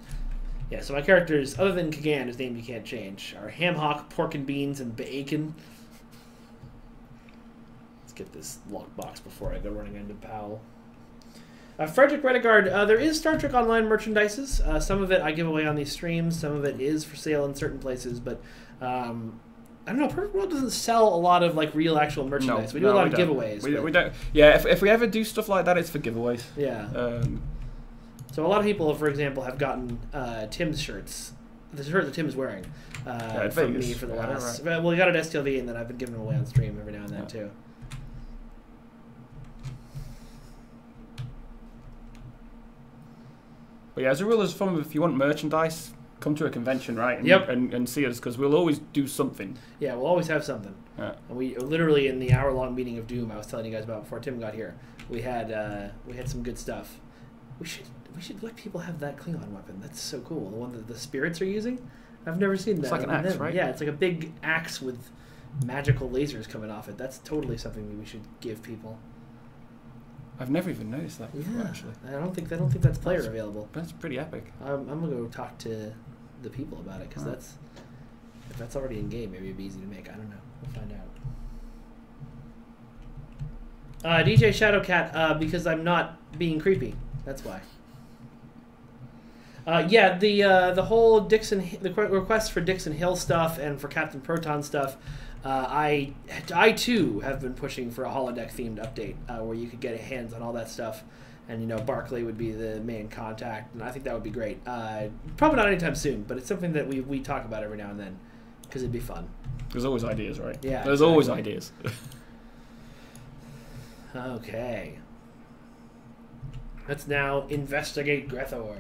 Yeah, so my characters, other than Kagan, whose name you can't change, are Hamhawk, Pork and Beans, and Bacon. It's get this lockbox before I go running into Powell. Frederick Redegard, there is Star Trek Online merchandises. Some of it I give away on these streams. Some of it is for sale in certain places. But I don't know. Perfect World doesn't sell a lot of like real actual merchandise. We do a lot of giveaways. We don't. Yeah, if we ever do stuff like that, it's for giveaways. Yeah. So a lot of people, for example, have gotten Tim's shirts. The shirt that Tim's wearing from me for the last. Right. Well, we got it at STLV, and then I've been giving them away on stream every now and then too. But yeah, as a rule of thumb, if you want merchandise, come to a convention, right? And see us, because we'll always do something. Yeah, we'll always have something. Yeah. And we literally, in the hour-long meeting of Doom I was telling you guys about before Tim got here, we had some good stuff. We should let people have that Klingon weapon. That's so cool. The one that the spirits are using. I've never seen that. It's like an axe, right? Yeah, it's like a big axe with magical lasers coming off it. That's totally something that we should give people. I've never even noticed that before, actually. I don't think that's player available. That's pretty epic. I'm gonna go talk to the people about it, because if that's already in game, maybe it'd be easy to make. I don't know. We'll find out. DJ Shadowcat, because I'm not being creepy. That's why. Yeah, the whole the requests for Dixon Hill stuff and for Captain Proton stuff. I too have been pushing for a holodeck themed update where you could get hands on all that stuff, and Barclay would be the main contact, and I think that would be great. Probably not anytime soon, but it's something that we talk about every now and then because it'd be fun. There's always ideas, right? Yeah, there's always ideas. Okay, let's now investigate Grethor.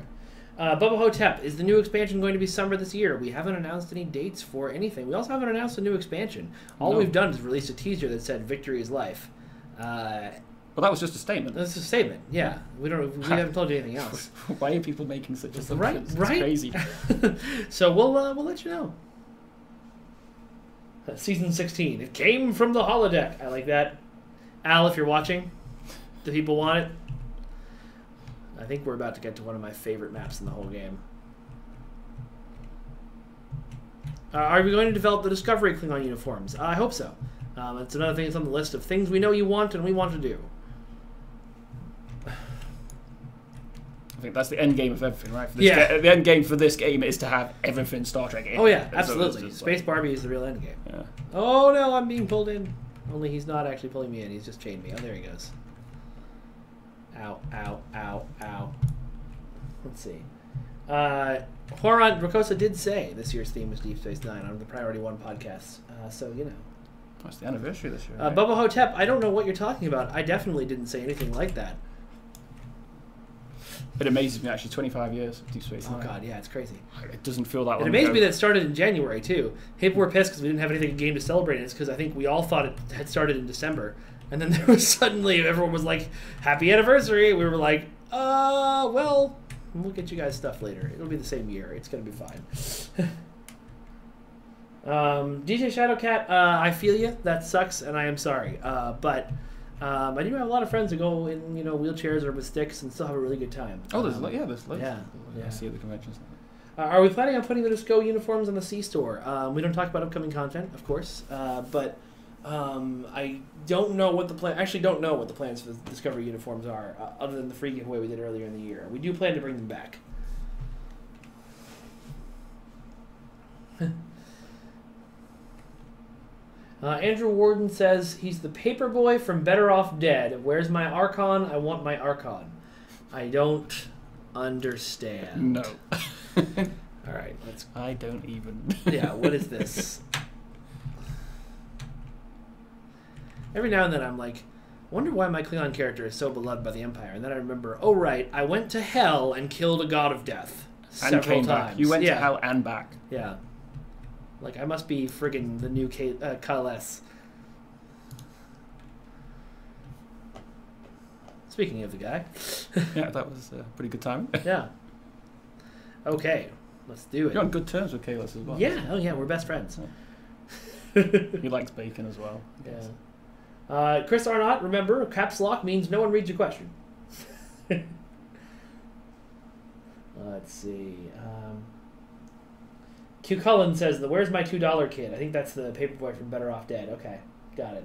Bubba Hotep, is the new expansion going to be summer this year? We haven't announced any dates for anything. We also haven't announced a new expansion. All we've done is release a teaser that said "Victory is life." Well, that was just a statement. That's a statement. Yeah, we haven't told you anything else. Why are people making such assumptions? Right. It's crazy. So we'll let you know. Season 16. It came from the holodeck. I like that. Al, if you're watching, do people want it? I think we're about to get to one of my favorite maps in the whole game. Are we going to develop the Discovery Klingon uniforms? I hope so. It's another thing that's on the list of things we know you want and we want to do. I think that's the end game of everything, right? The end game for this game is to have everything Star Trek in. Oh yeah, absolutely. Space Barbie is the real end game. Yeah. Oh no, I'm being pulled in. Only he's not actually pulling me in. He's just chained me. Oh, there he goes. Ow, ow, ow, ow. Let's see. Horon Rakosa did say this year's theme was Deep Space Nine on the Priority One podcast. So, That's the anniversary this year. Bubba Hotep, I don't know what you're talking about. I definitely didn't say anything like that. It amazes me, actually, 25 years of Deep Space Nine. Oh, God, yeah, it's crazy. It doesn't feel that long It amazed ago. me that it started in January, too. People were pissed because we didn't have anything in game to celebrate it. It's because I think we all thought it had started in December. And then there was suddenly, everyone was like, happy anniversary. We were like, well, we'll get you guys stuff later. It'll be the same year. It's going to be fine. DJ Shadowcat, I feel you. That sucks, and I am sorry. But I do have a lot of friends who go in, wheelchairs or with sticks and still have a really good time. Oh, there's loads. Yeah. I see at the conventions. Are we planning on putting the Disco uniforms on the C-Store? We don't talk about upcoming content, of course, but I don't know what the plan. Actually, don't know what the plans for the Discovery uniforms are, other than the free giveaway we did earlier in the year. We do plan to bring them back. Andrew Warden says he's the paper boy from Better Off Dead. Where's my Archon? I want my Archon. I don't understand. No. All right, let's. I don't even. Yeah, what is this? Every now and then I'm like, I wonder why my Klingon character is so beloved by the Empire. And then I remember, oh right, I went to hell and killed a god of death several and came times. back. You went to hell and back. Yeah. Like, I must be friggin' the new Kyle S. Speaking of the guy. Yeah, that was pretty good time. Yeah. Okay, let's do it. You're on good terms with Kalis as well. Yeah, oh yeah, we're best friends. He likes bacon as well. Yeah. Chris Arnott, remember, caps lock means no one reads your question. Let's see. Q Cullen says, "Where's my $2 kid?" I think that's the paperboy from Better Off Dead. Okay, got it.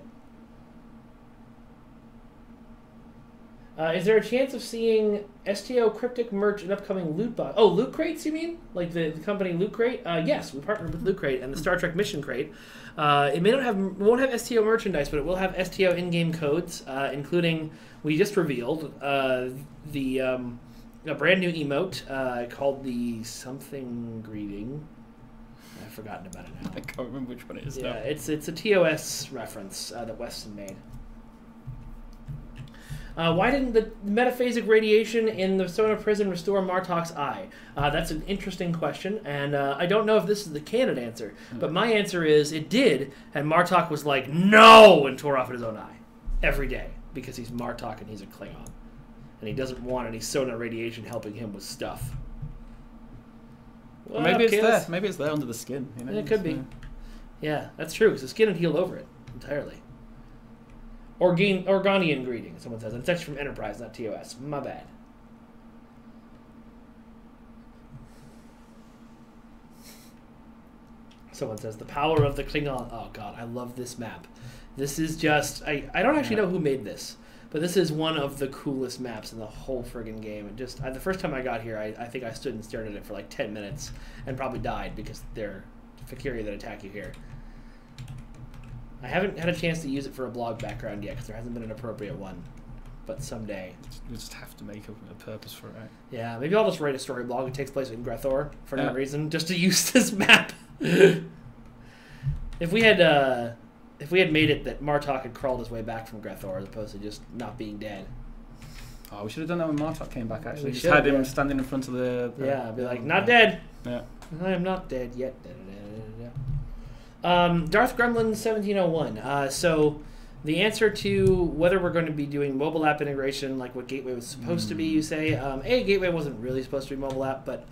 Is there a chance of seeing STO cryptic merch in upcoming loot box? Oh, Loot Crates, you mean? Like the company Loot Crate? Yes, we partnered with Loot Crate and the Star Trek Mission Crate. It won't have STO merchandise, but it will have STO in-game codes, including, we just revealed, a brand new emote called the something greeting. I've forgotten about it now. I can't remember which one it is. Yeah, now. it's a TOS reference that Weston made. Why didn't the metaphasic radiation in the Sona prison restore Martok's eye? That's an interesting question, and I don't know if this is the canon answer, but my answer is it did, and Martok was like, no, and tore off his own eye every day, because he's Martok and he's a Klingon, and he doesn't want any Sona radiation helping him with stuff. Well, maybe it's there. Maybe it's there under the skin. You know? It could be. Yeah, that's true, because the skin would heal over it entirely. Organian greeting, someone says. It's actually from Enterprise, not TOS. My bad. Someone says, the power of the Klingon. Oh, God, I love this map. This is just... I don't actually know who made this, but this is one of the coolest maps in the whole friggin' game. And just the first time I got here, I think I stood and stared at it for like 10 minutes and probably died because they're Fakiri that attack you here. I haven't had a chance to use it for a blog background yet because there hasn't been an appropriate one, but someday. You just have to make a purpose for it, right? Yeah, maybe I'll just write a story blog that takes place in Grethor for no reason, just to use this map. If we had made it that Martok had crawled his way back from Grethor as opposed to just not being dead. Oh, we should have done that when Martok came back, actually. We just should, had him standing in front of the yeah, be like, not dead. Yeah. I am not dead yet. Darth Gremlin 1701. So the answer to whether we're going to be doing mobile app integration like what Gateway was supposed to be, you say, Gateway wasn't really supposed to be mobile app, but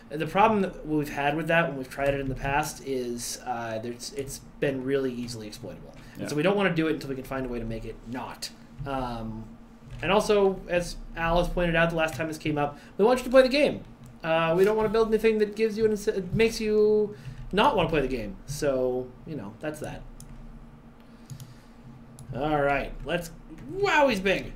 the problem that we've had with that when we've tried it in the past is it's been really easily exploitable. Yeah. And so we don't want to do it until we can find a way to make it not. And also, as Al has pointed out the last time this came up, we want you to play the game. We don't want to build anything that gives you makes you not want to play the game. So, that's that. All right, let's... Wow, he's big!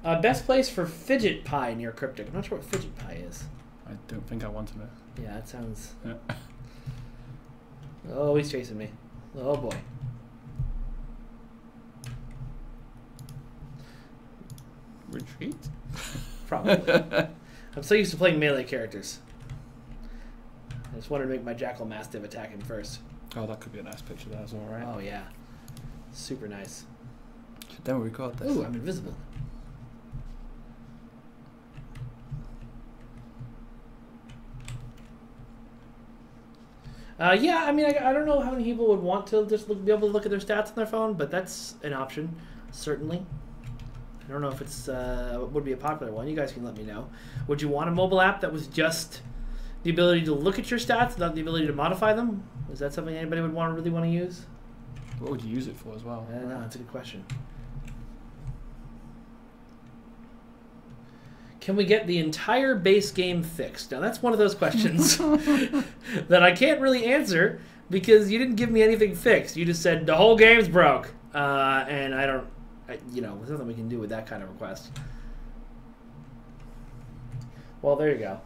Best place for fidget pie near Cryptic. I'm not sure what fidget pie is. I don't think I want to know. Yeah, that sounds... Yeah. Oh, he's chasing me. Oh, boy. Retreat? Probably. I'm so used to playing melee characters. I just wanted to make my Jackal Mastiff attack him first. Oh, that could be a nice picture there as well, right? Oh, yeah. Super nice. Should then we record this? Ooh, I'm invisible. Yeah, I mean, I don't know how many people would want to just be able to look at their stats on their phone, but that's an option, certainly. I don't know if it's would be a popular one. You guys can let me know. Would you want a mobile app that was just the ability to look at your stats, not the ability to modify them? Is that something anybody would really want to use? What would you use it for as well? I don't know. That's a good question. Can we get the entire base game fixed? Now, that's one of those questions that I can't really answer because you didn't give me anything fixed. You just said the whole game's broke, and I don't... there's nothing we can do with that kind of request. Well, there you go.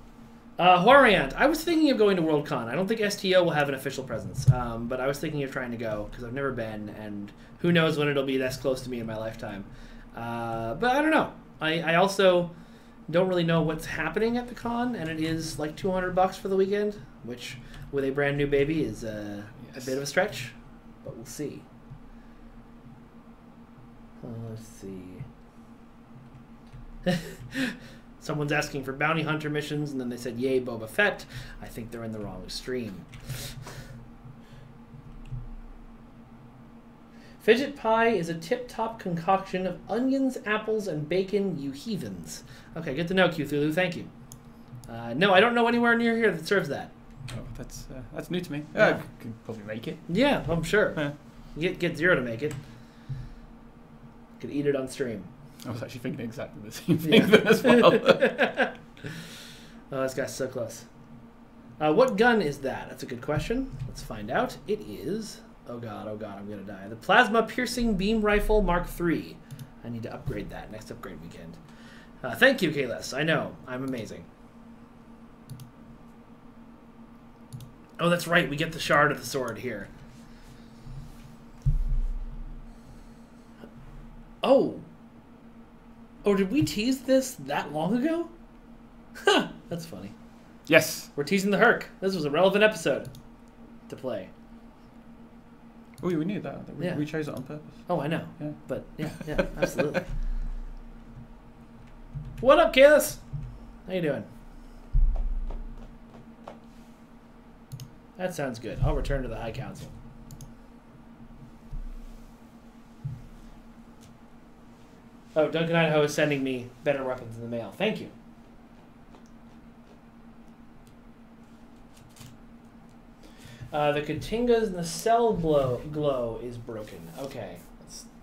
Horriant, I was thinking of going to Worldcon. I don't think STO will have an official presence, but I was thinking of trying to go because I've never been, and who knows when it'll be this close to me in my lifetime. But I don't know. I also don't really know what's happening at the con, and it is like $200 for the weekend, which with a brand new baby is a bit of a stretch, but we'll see. Let's see. Someone's asking for bounty hunter missions, and then they said, yay, Boba Fett. I think they're in the wrong stream. Fidget pie is a tip-top concoction of onions, apples, and bacon, you heathens. Okay, good to know, Cthulhu. Thank you. No, I don't know anywhere near here that serves that. Oh, that's new to me. Yeah. I could probably make it. Yeah, I'm sure. Yeah. Get Zero to make it. Could eat it on stream. I was actually thinking exactly the same thing as well. Oh, this guy's so close. What gun is that? That's a good question. Let's find out. It is Oh god, I'm gonna die. The Plasma Piercing Beam Rifle Mark III. I need to upgrade that next upgrade weekend. Thank you, Kalis. I know. I'm amazing. Oh, that's right. We get the shard of the sword here. Oh. Oh, did we tease this that long ago? Huh. That's funny. Yes. We're teasing the Herc. This was a relevant episode to play. Oh, we knew that. Yeah. We chose it on purpose. Oh, I know. Yeah. But, yeah, absolutely. What up, Kalis? How you doing? That sounds good. I'll return to the High Council. Oh, Duncan Idaho is sending me better weapons in the mail. Thank you. The Katinga's nacelle glow is broken. Okay.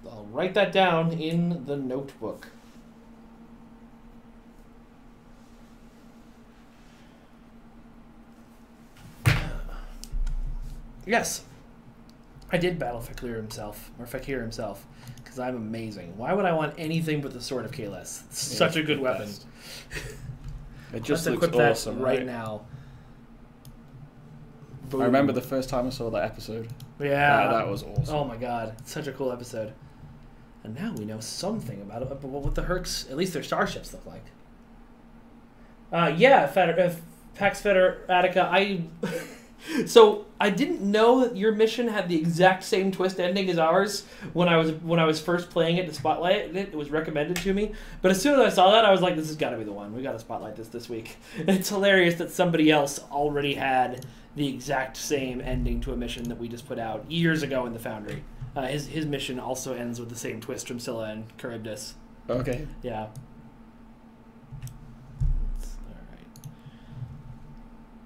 I'll write that down in the notebook. Yes. I did battle Fakir himself, because I'm amazing. Why would I want anything but the Sword of Kalis? It's such a good weapon. It just Let's looks equip awesome, that right now. Boom. I remember the first time I saw that episode. Yeah. That was awesome. Oh my god. It's such a cool episode. And now we know something about what the Hercs, at least their starships, look like. Yeah, Pax Federatica, So I didn't know that your mission had the exact same twist ending as ours when I was first playing it to spotlight it. It was recommended to me, but as soon as I saw that, I was like, "This has got to be the one. We got to spotlight this week." And it's hilarious that somebody else already had the exact same ending to a mission that we just put out years ago in the Foundry. His mission also ends with the same twist from Scylla and Charybdis. Okay. Yeah.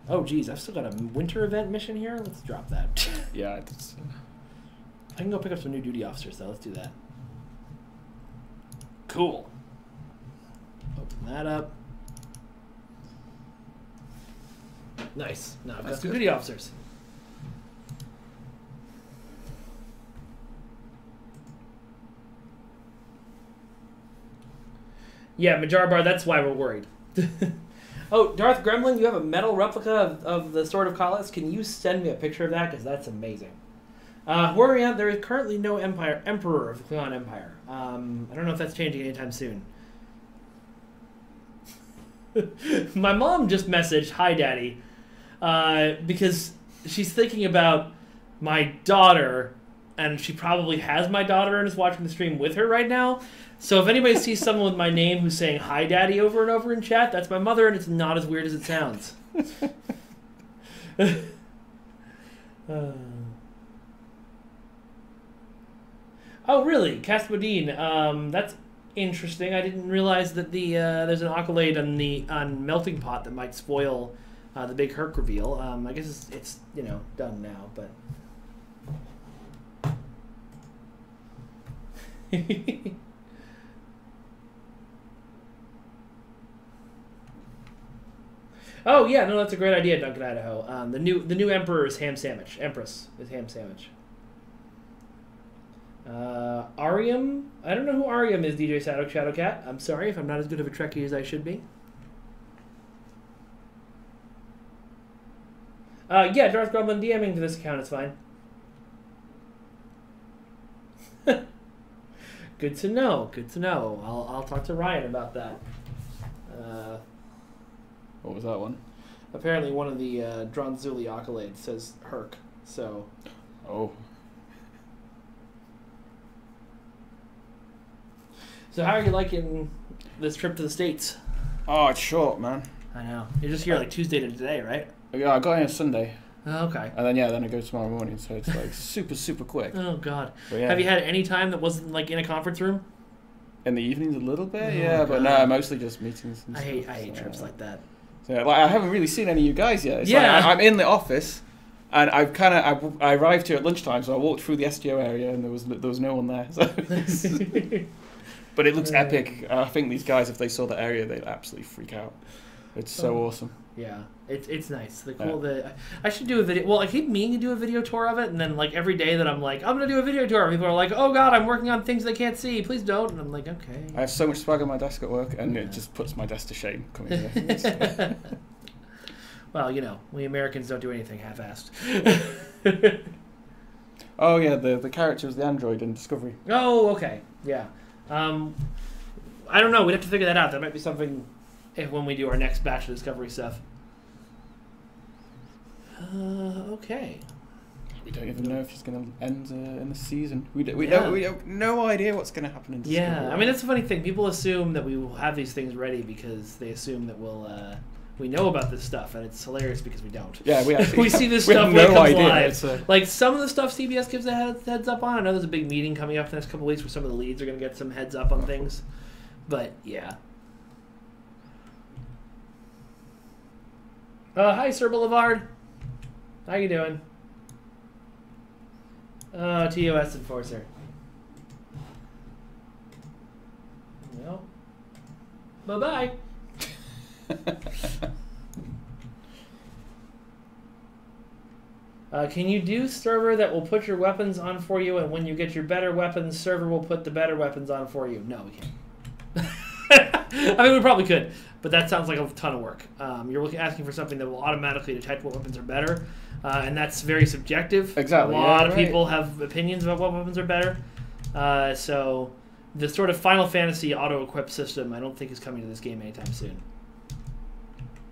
Oh, geez, I've still got a winter event mission here. Let's drop that. Yeah, it's... I can go pick up some new duty officers, though. Let's do that. Cool. Open that up. Nice. Now I've got some duty officers. Yeah, Majarbar, that's why we're worried. Oh, Darth Gremlin, you have a metal replica of the Sword of Kalis. Can you send me a picture of that? Because that's amazing. Horiant, there is currently no Emperor of the Klingon Empire. I don't know if that's changing anytime soon. My mom just messaged, "Hi, Daddy," because she's thinking about my daughter, and she probably has my daughter and is watching the stream with her right now. So if anybody sees someone with my name who's saying "Hi, Daddy" over and over in chat, that's my mother, and it's not as weird as it sounds. Oh, really? Caspadine. That's interesting. I didn't realize that there's an accolade on Melting Pot that might spoil the big Herc reveal. I guess it's done now, but. Oh yeah, no, that's a great idea, Duncan Idaho. The new emperor is ham sandwich. Empress is ham sandwich. Arium. I don't know who Arium is, DJ Shadowcat. I'm sorry if I'm not as good of a Trekkie as I should be. Yeah, Darth Gremlin DMing to this account is fine. Good to know. Good to know. I'll talk to Ryan about that. What was that one? Apparently one of the Dronzuli accolades says Herc, so... Oh. So how are you liking this trip to the States? Oh, it's short, man. I know. You're just here like Tuesday to today, right? Yeah, I got here Sunday. Oh, okay. And then I go tomorrow morning, so it's like super quick. Oh, God. But, yeah. Have you had any time that wasn't like in a conference room? In the evenings a little bit, Oh, yeah, but God. no, mostly just meetings and I stuff. hate trips like that. So, like, I haven't really seen any of you guys yet. It's Yeah. like I'm in the office, and I arrived here at lunchtime, so I walked through the STO area, and there was no one there. So but it looks epic. I think these guys, if they saw the area, they'd absolutely freak out. It's so awesome. Yeah, it's nice. The cool I should do a video. Well, I keep meaning to do a video tour of it, and then like every day that I'm like, I'm gonna do a video tour, people are like, oh god, I'm working on things they can't see. Please don't. And I'm like, okay. I have so much swag on my desk at work, and it just puts my desk to shame coming here. Well, you know, we Americans don't do anything half-assed. Oh yeah, the character was the android in Discovery. Oh, okay, yeah. I don't know. We'd have to figure that out. That might be something when we do our next batch of Discovery stuff. Okay. We don't even know if she's going to end in the season. We don't no idea what's going to happen in Discovery. Yeah, I mean that's the funny thing. People assume that we will have these things ready because they assume that we know about this stuff, and it's hilarious because we don't. Yeah, we actually we see this stuff when it comes live. A... Like some of the stuff CBS gives a heads up on. I know there's a big meeting coming up the next couple of weeks where some of the leads are going to get some heads up on things. But yeah. Hi, Sir Boulevard. How you doing? TOS Enforcer. Well, bye-bye. Can you do server that will put your weapons on for you, and when you get your better weapons, server will put the better weapons on for you? No, we can't. I mean, we probably could, but that sounds like a ton of work. You're asking for something that will automatically detect what weapons are better, and that's very subjective. Exactly. A lot of people have opinions about what weapons are better. So the sort of Final Fantasy auto-equip system I don't think is coming to this game anytime soon.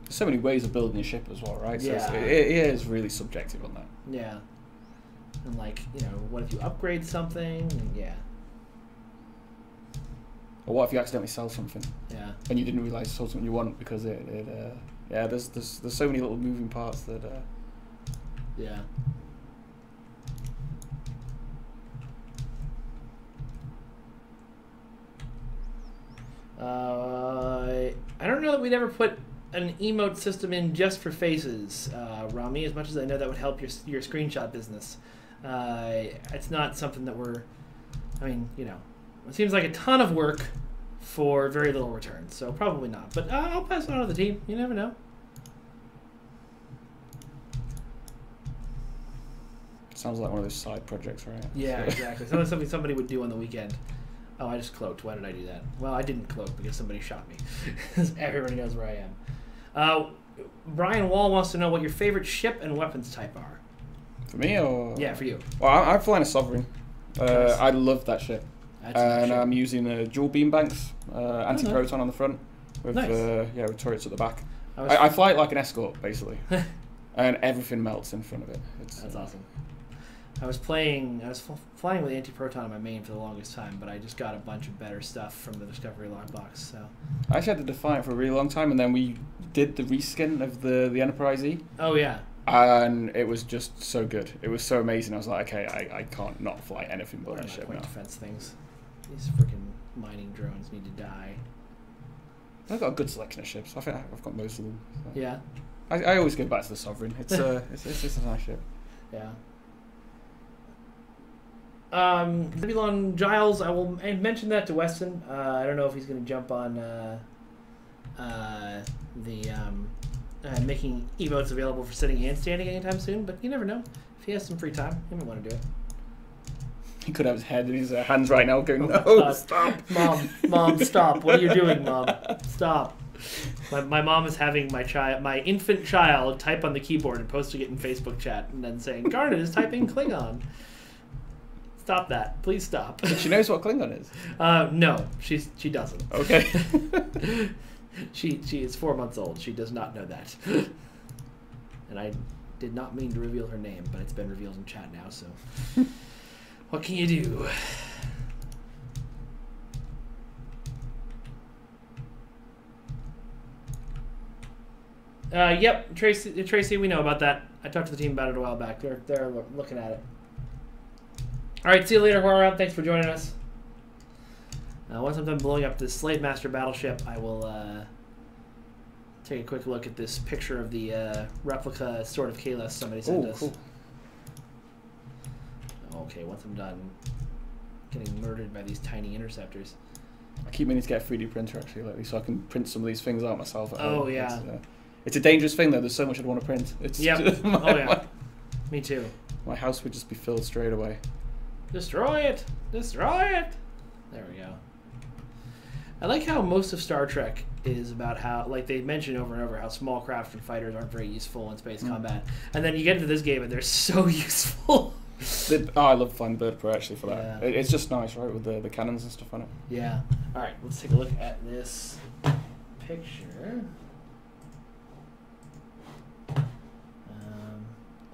There's so many ways of building a ship as well, right? So yeah. it is really subjective on that. Yeah. And like, you know, what if you upgrade something? Yeah. Or what if you accidentally sell something? Yeah. And you didn't realize you sold something you want because yeah, there's so many little moving parts that yeah. I don't know that we'd ever put an emote system in just for faces, Rami, as much as I know that would help your screenshot business. It's not something that I mean, you know, it seems like a ton of work for very little return, so probably not. But I'll pass it on to the team. You never know. Sounds like one of those side projects, right? Yeah, exactly. Something somebody would do on the weekend. Oh, I just cloaked. Why did I do that? Well, I didn't cloak because somebody shot me. Everybody knows where I am. Brian Wall wants to know what your favorite ship and weapons type are. For me, or? Yeah, for you. Well, I'm flying a Sovereign. Nice. I love that ship. And I'm using dual beam banks, anti-proton on the front, with with turrets at the back. I fly it like an escort, basically, and everything melts in front of it. That's awesome. I was flying with anti-proton on my main for the longest time, but I just got a bunch of better stuff from the Discovery logbox. So I actually had the Defiant for a really long time, and then we did the reskin of the Enterprise E. Oh yeah. And it was just so good. It was so amazing. I was like, okay, I can't not fly anything but that ship now. Defense things. These freaking mining drones need to die. I've got a good selection of ships. I think I've got most of them. So. Yeah. I always go back to the Sovereign. It's just a nice ship. Yeah. Zebulon Giles, I will mention that to Weston. I don't know if he's going to jump on making emotes available for sitting and standing anytime soon, but you never know. If he has some free time, he might want to do it. He could have his head in his hands right now going, no, stop. Mom, stop. What are you doing, Mom? Stop. My mom is having my infant child type on the keyboard and posting it in Facebook chat and then saying, Garnet is typing Klingon. Stop that. Please stop. She knows what Klingon is? No, she doesn't. Okay. She is 4 months old. She does not know that. And I did not mean to reveal her name, but it's been revealed in chat now, so what can you do? Yep, Tracy, we know about that. I talked to the team about it a while back. They're looking at it. All right, see you later, Horror. Thanks for joining us. Once I'm done blowing up this Slave Master battleship, I will take a quick look at this picture of the replica Sword of Kalos somebody sent us. Cool. Okay, once I'm done getting murdered by these tiny interceptors. I keep meaning to get a 3D printer actually lately, so I can print some of these things out myself at home. Yeah. It's a dangerous thing, though. There's so much I'd want to print. It's Yep. Oh, yeah. Me too. My house would just be filled straight away. Destroy it! Destroy it! There we go. I like how most of Star Trek is about how, like, they mention over and over how small craft and fighters aren't very useful in space combat. And then you get into this game and they're so useful. I love flying bird pro actually for that. Yeah. It's just nice, right, with the cannons and stuff on it. Yeah. Alright, let's take a look at this picture.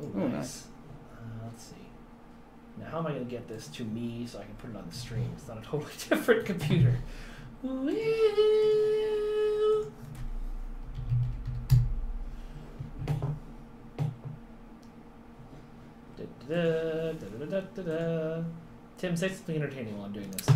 Oh, nice. Let's see. Now, how am I going to get this to me so I can put it on the stream? It's not a totally different computer. Woo. Tim, say something entertaining while I'm doing this.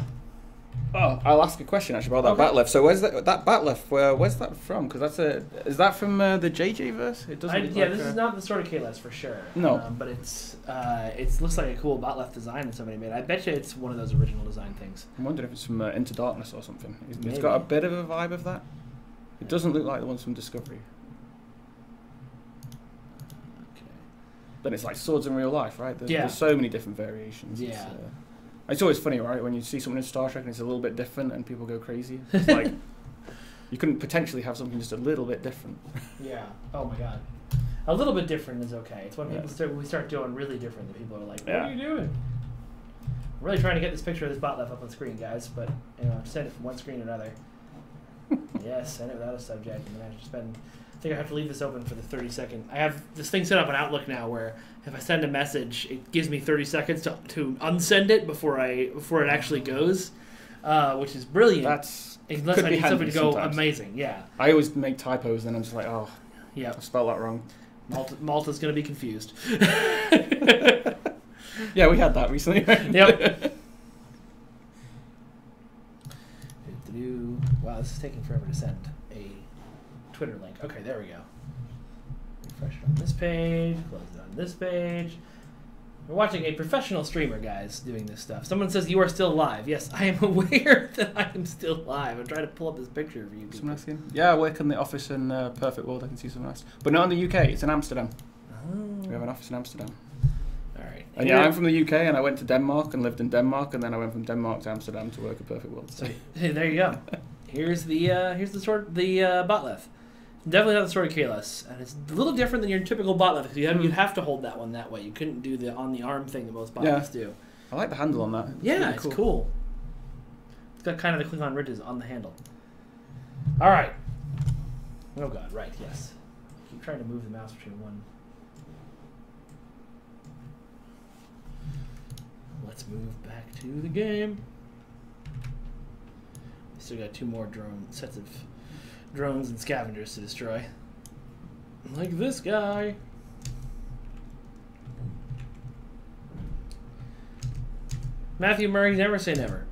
Oh, I'll ask a question actually about that Bat'leth. So where's that Bat'leth? Where's that from? Because is that from the JJ verse? It doesn't. This is not the Sword of Kalos for sure. No, but it looks like a cool Bat'leth design that somebody made. I bet you it's one of those original design things. I'm wondering if it's from Into Darkness or something. Maybe. It's got a bit of a vibe of that. It doesn't look like the ones from Discovery. Okay. But it's like swords in real life, right? There's so many different variations. Yeah. It's always funny, right, when you see something in Star Trek and it's a little bit different and people go crazy. It's like, you couldn't potentially have something just a little bit different. Yeah. Oh my god. A little bit different is okay. It's when we start doing really different that people are like, what are you doing? I'm really trying to get this picture of this Bat'leth up on screen, guys, but, send it from one screen to another. Yes, send it without a subject, and then I have to spend... I think I have to leave this open for the 30-second. I have this thing set up on Outlook now where if I send a message, it gives me 30 seconds to unsend it before it actually goes, which is brilliant. Unless I need something to go amazing. Yeah. I always make typos, and I'm just like, oh, yeah, I spelled that wrong. Malta's gonna be confused. Yeah, we had that recently. Yep. Wow, this is taking forever to send a Twitter link. Okay, there we go. Refresh it on this page, close it on this page. We're watching a professional streamer, guys, doing this stuff. Someone says you are still live. Yes, I am aware that I am still live. I'm trying to pull up this picture for you people. Yeah, I work in the office in Perfect World. I can see some nice. But not in the UK. It's in Amsterdam. Oh. We have an office in Amsterdam. All right. And yeah, I'm from the UK, and I went to Denmark and lived in Denmark, and then I went from Denmark to Amsterdam to work at Perfect World. So hey, there you go. Here's the Bat'leth. Definitely not the Sword of Kalos, and it's a little different than your typical Bat'leth because you'd have to hold that one that way. You couldn't do the on the arm thing that most Bat'leths do. I like the handle on that. It's really cool. It's got kind of the Klingon ridges on the handle. All right. Oh god, right? Yes. I keep trying to move the mouse between one. Let's move back to the game. Still got two more sets of drones and scavengers to destroy. Like this guy. Matthew Murray, never say never.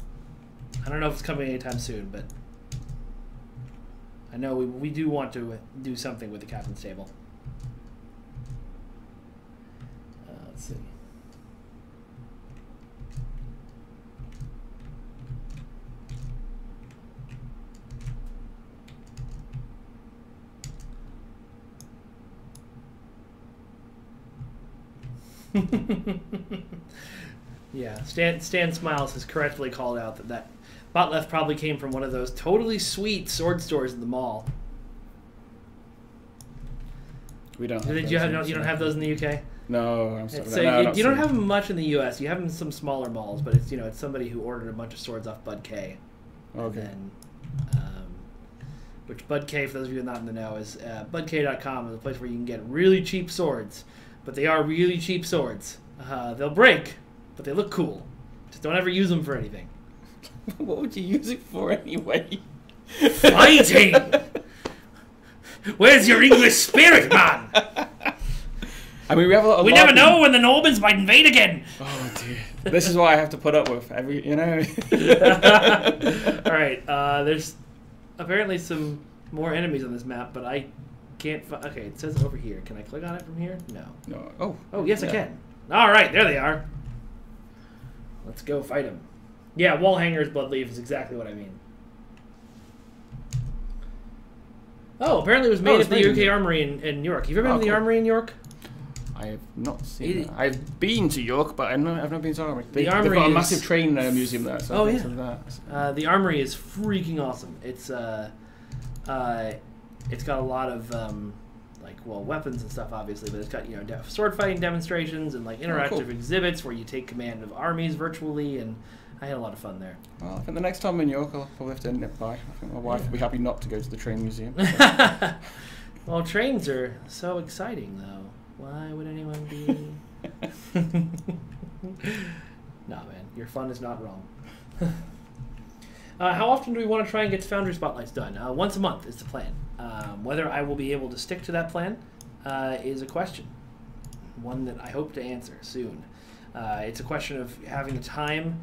I don't know if it's coming anytime soon, but I know we do want to do something with the captain's table. Let's see. Yeah, Stan Smiles has correctly called out that Bat'leth probably came from one of those totally sweet sword stores in the mall. We don't. You don't have those in the UK? No, I'm sorry. So you don't have them much in the US. You have them in some smaller malls, but it's somebody who ordered a bunch of swords off Bud K. Okay. And then, which Bud K, for those of you not in the know, is budk.com is a place where you can get really cheap swords. But they are really cheap swords. They'll break, but they look cool. Just don't ever use them for anything. What would you use it for anyway? Fighting! Where's your English spirit, man? I mean, we have a lot of... We never know when the Normans might invade again. Oh, dear. This is what I have to put up with every, All right, there's apparently some more enemies on this map, but I can't find... Okay, it says over here. Can I click on it from here? No. No. Oh, yes, I can. All right, there they are. Let's go fight them. Yeah, wall hangers, blood leaf is exactly what I mean. Oh, apparently it was made it's at the made UK Armory in New York. You've ever been to the cool. Armory in York? I have not seen that. I've been to York, but I've not been to the Armory. They've Armory got a is- massive train museum there. So Oh, I've yeah. been to that. The Armory is freaking awesome. It's got a lot of weapons and stuff, obviously, but it's got sword fighting demonstrations and like interactive cool. exhibits where you take command of armies virtually, and I had a lot of fun there. Well, I think the next time I'm in York, I'll probably have to nip by. I think my wife will be happy not to go to the train museum. So. Well, trains are so exciting, though. Why would anyone be? Nah, man, your fun is not wrong. How often do we want to try and get Foundry Spotlights done? Once a month is the plan. Whether I will be able to stick to that plan is a question. One that I hope to answer soon. It's a question of having time.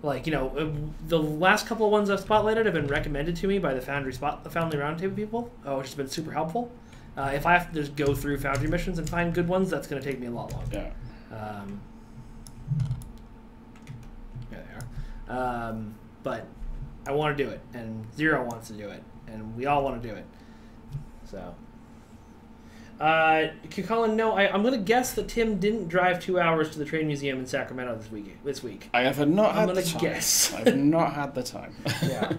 The last couple of ones I've spotlighted have been recommended to me by the Foundry Roundtable people, which has been super helpful. If I have to just go through Foundry missions and find good ones, that's going to take me a lot longer. Yeah. There they are. But I want to do it, and Zero wants to do it, and we all want to do it. So, Colin, no, I'm going to guess that Tim didn't drive 2 hours to the train museum in Sacramento this week. I have not had the time. I'm going to guess. I have not had the time. Yeah.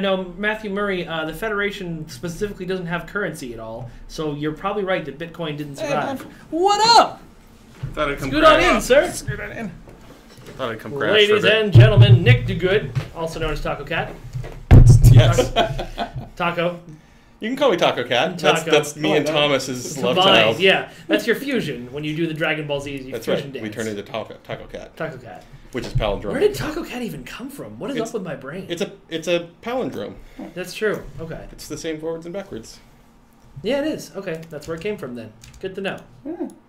No, Matthew Murray, the Federation specifically doesn't have currency at all, so you're probably right that Bitcoin didn't survive. Hey, what up? Thought I'd come Scoot on crash. in, sir. Scoot on in. Thought I'd come crash Ladies for a bit. and gentlemen, Nick DeGood, also known as Taco Cat. Yes. Taco. You can call me Taco Cat. Taco. That's me and Oh, Thomas's love Combined, child. yeah. That's your fusion when you do the Dragon Ball Z That's fusion right. dance. We turn into Taco Cat, Taco Cat. which is palindrome. Where did Taco Cat even come from? What is It's- up with my brain? It's a palindrome. That's true. Okay. It's the same forwards and backwards. Yeah, it is. Okay, that's where it came from then. Good to know.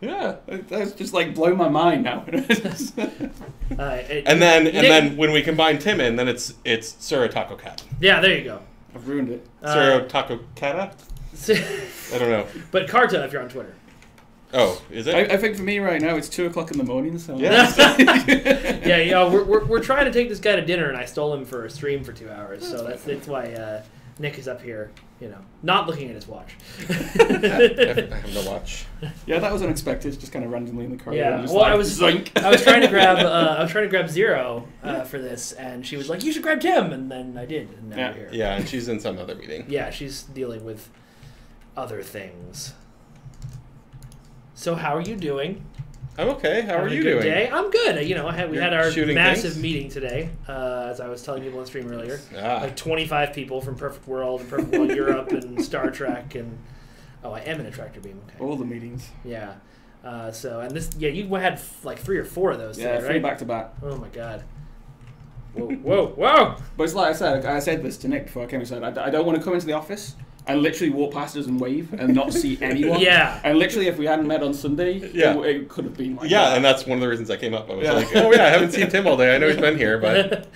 Yeah. That's just like blow my mind now. And then when we combine Tim in, then it's Sura Taco Cat. Yeah, there you go. I've ruined it. Sura Taco Cata? I don't know. But Carta, if you're on Twitter. Oh, is it? I think for me right now it's 2:00 in the morning. So Yeah. Yeah, we're trying to take this guy to dinner, and I stole him for a stream for 2 hours. So that's why Nick is up here, not looking at his watch. I have no watch. Yeah, that was unexpected. Just kind of randomly in the car. Yeah, Just well, like, I was zoink. I was trying to grab Zero for this, and she was like, "You should grab Tim," and then I did, and now Yeah. we're here. Yeah, and she's in some other meeting. Yeah, she's dealing with other things. So how are you doing? I'm okay. How are Having a you good doing? Day? I'm good. We You're had our shooting massive things? meeting today, as I was telling people on stream earlier. Ah. Like 25 people from Perfect World and Perfect World Europe and Star Trek and I am in a tractor beam. Okay. All the meetings. Yeah. You had like 3 or 4 of those. Yeah, today, 3 right? back to back. Oh my god. Whoa! But it's like I said this to Nick before I came and said, I don't want to come into the office and literally walk past us and wave and not see anyone. Yeah. And literally, if we hadn't met on Sunday, Yeah. it could have been like Yeah, that. and that's one of the reasons I came up. I was Yeah. like, oh yeah, I haven't seen Tim all day. I know he's been here, but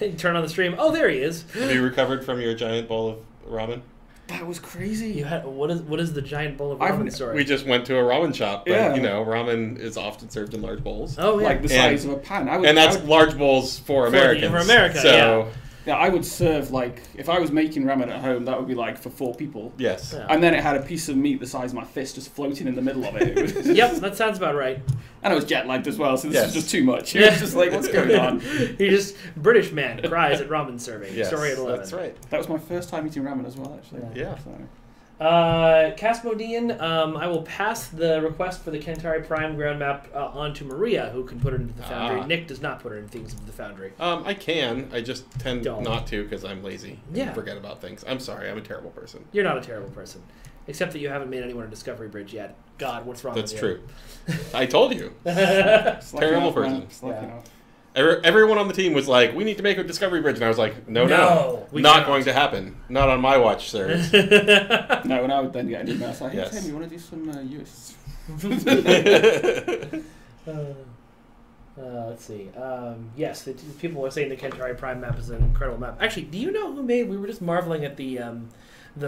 You turn on the stream. Oh, there he is. have you recovered from your giant bowl of ramen? That was crazy. You had what is the giant bowl of ramen story? We just went to a ramen shop, but Yeah. ramen is often served in large bowls. Oh yeah. Like the size of a pan. And that's large bowls for Americans. for America, so, Yeah, I would serve, like, if I was making ramen at home, that would be like for 4 people. yes. Yeah. And then it had a piece of meat the size of my fist just floating in the middle of it. It was Yep, that sounds about right. And I was jet lagged as well, so this Yes. was just too much. It was just like, what's going on? He just British man cries at ramen serving. Yes, Story at 11. that's right. That was my first time eating ramen as well, actually. Yeah. So. Casmodian, I will pass the request for the Kentari Prime ground map on to Maria, who can put it into the Foundry. Ah. Nick does not put it in things into the Foundry. I can. I just tend Don't. not to because I'm lazy. Yeah. And forget about things. I'm sorry. I'm a terrible person. You're not a terrible person. Except that you haven't made anyone a Discovery Bridge yet. God, what's wrong That's with true. I told you. you? Slacking Terrible off, man. person. Slacking Yeah. off. Everyone on the team was like, "We need to make a Discovery Bridge," and I was like, "No, we not cannot." going to happen. Not on my watch, sir." No, and I would then get an email saying, hey, Yes. Tim, you want to do some US? Let's see. Yes, people were saying the Kentari Prime map is an incredible map. Actually, do you know who made? We were just marveling at the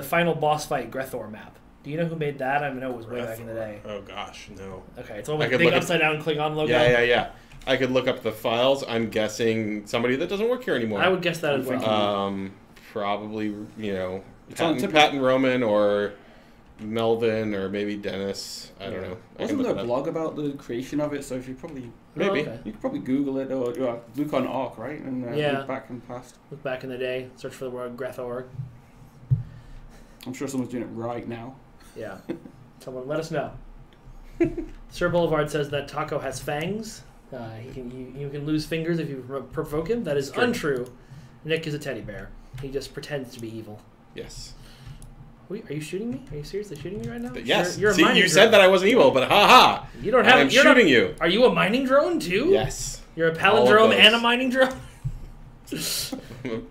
final boss fight Grethor map. Do you know who made that? I know it was way back in the day. Oh gosh, no. Okay, it's almost a big upside down Klingon logo. Yeah. I could look up the files. I'm guessing somebody that doesn't work here anymore. I would guess that as well. Probably, Patton Roman or Melvin or maybe Dennis. I don't know. Wasn't there a blog about the creation of it? So if you probably maybe you could probably Google it or look on Arc, right? And look back in the past. Look back in the day. Search for the word Greth.org. I'm sure someone's doing it right now. Yeah. Someone let us know. Sir Boulevard says that Taco has fangs. You can lose fingers if you provoke him. That is untrue. Nick is a teddy bear. He just pretends to be evil. Yes. Wait, are you shooting me? Are you seriously shooting me right now? Yes. You're a See, mining you drone. said that I wasn't evil, but haha. You don't have. I'm shooting you. Are you a mining drone too? Yes. You're a palindrome and a mining drone.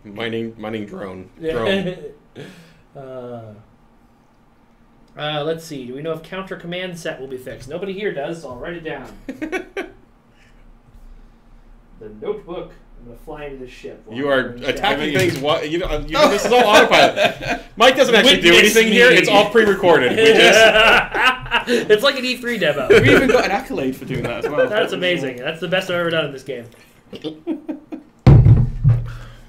mining drone. Yeah. Let's see. Do we know if counter command set will be fixed? Nobody here does, so I'll write it down. The notebook. I'm going to fly into this ship. You are attacking things. This is all autopilot. Mike doesn't actually do anything here. It's all pre-recorded. It's like an E3 demo. We even got an accolade for doing that as well. That's amazing. That's the best I've ever done in this game.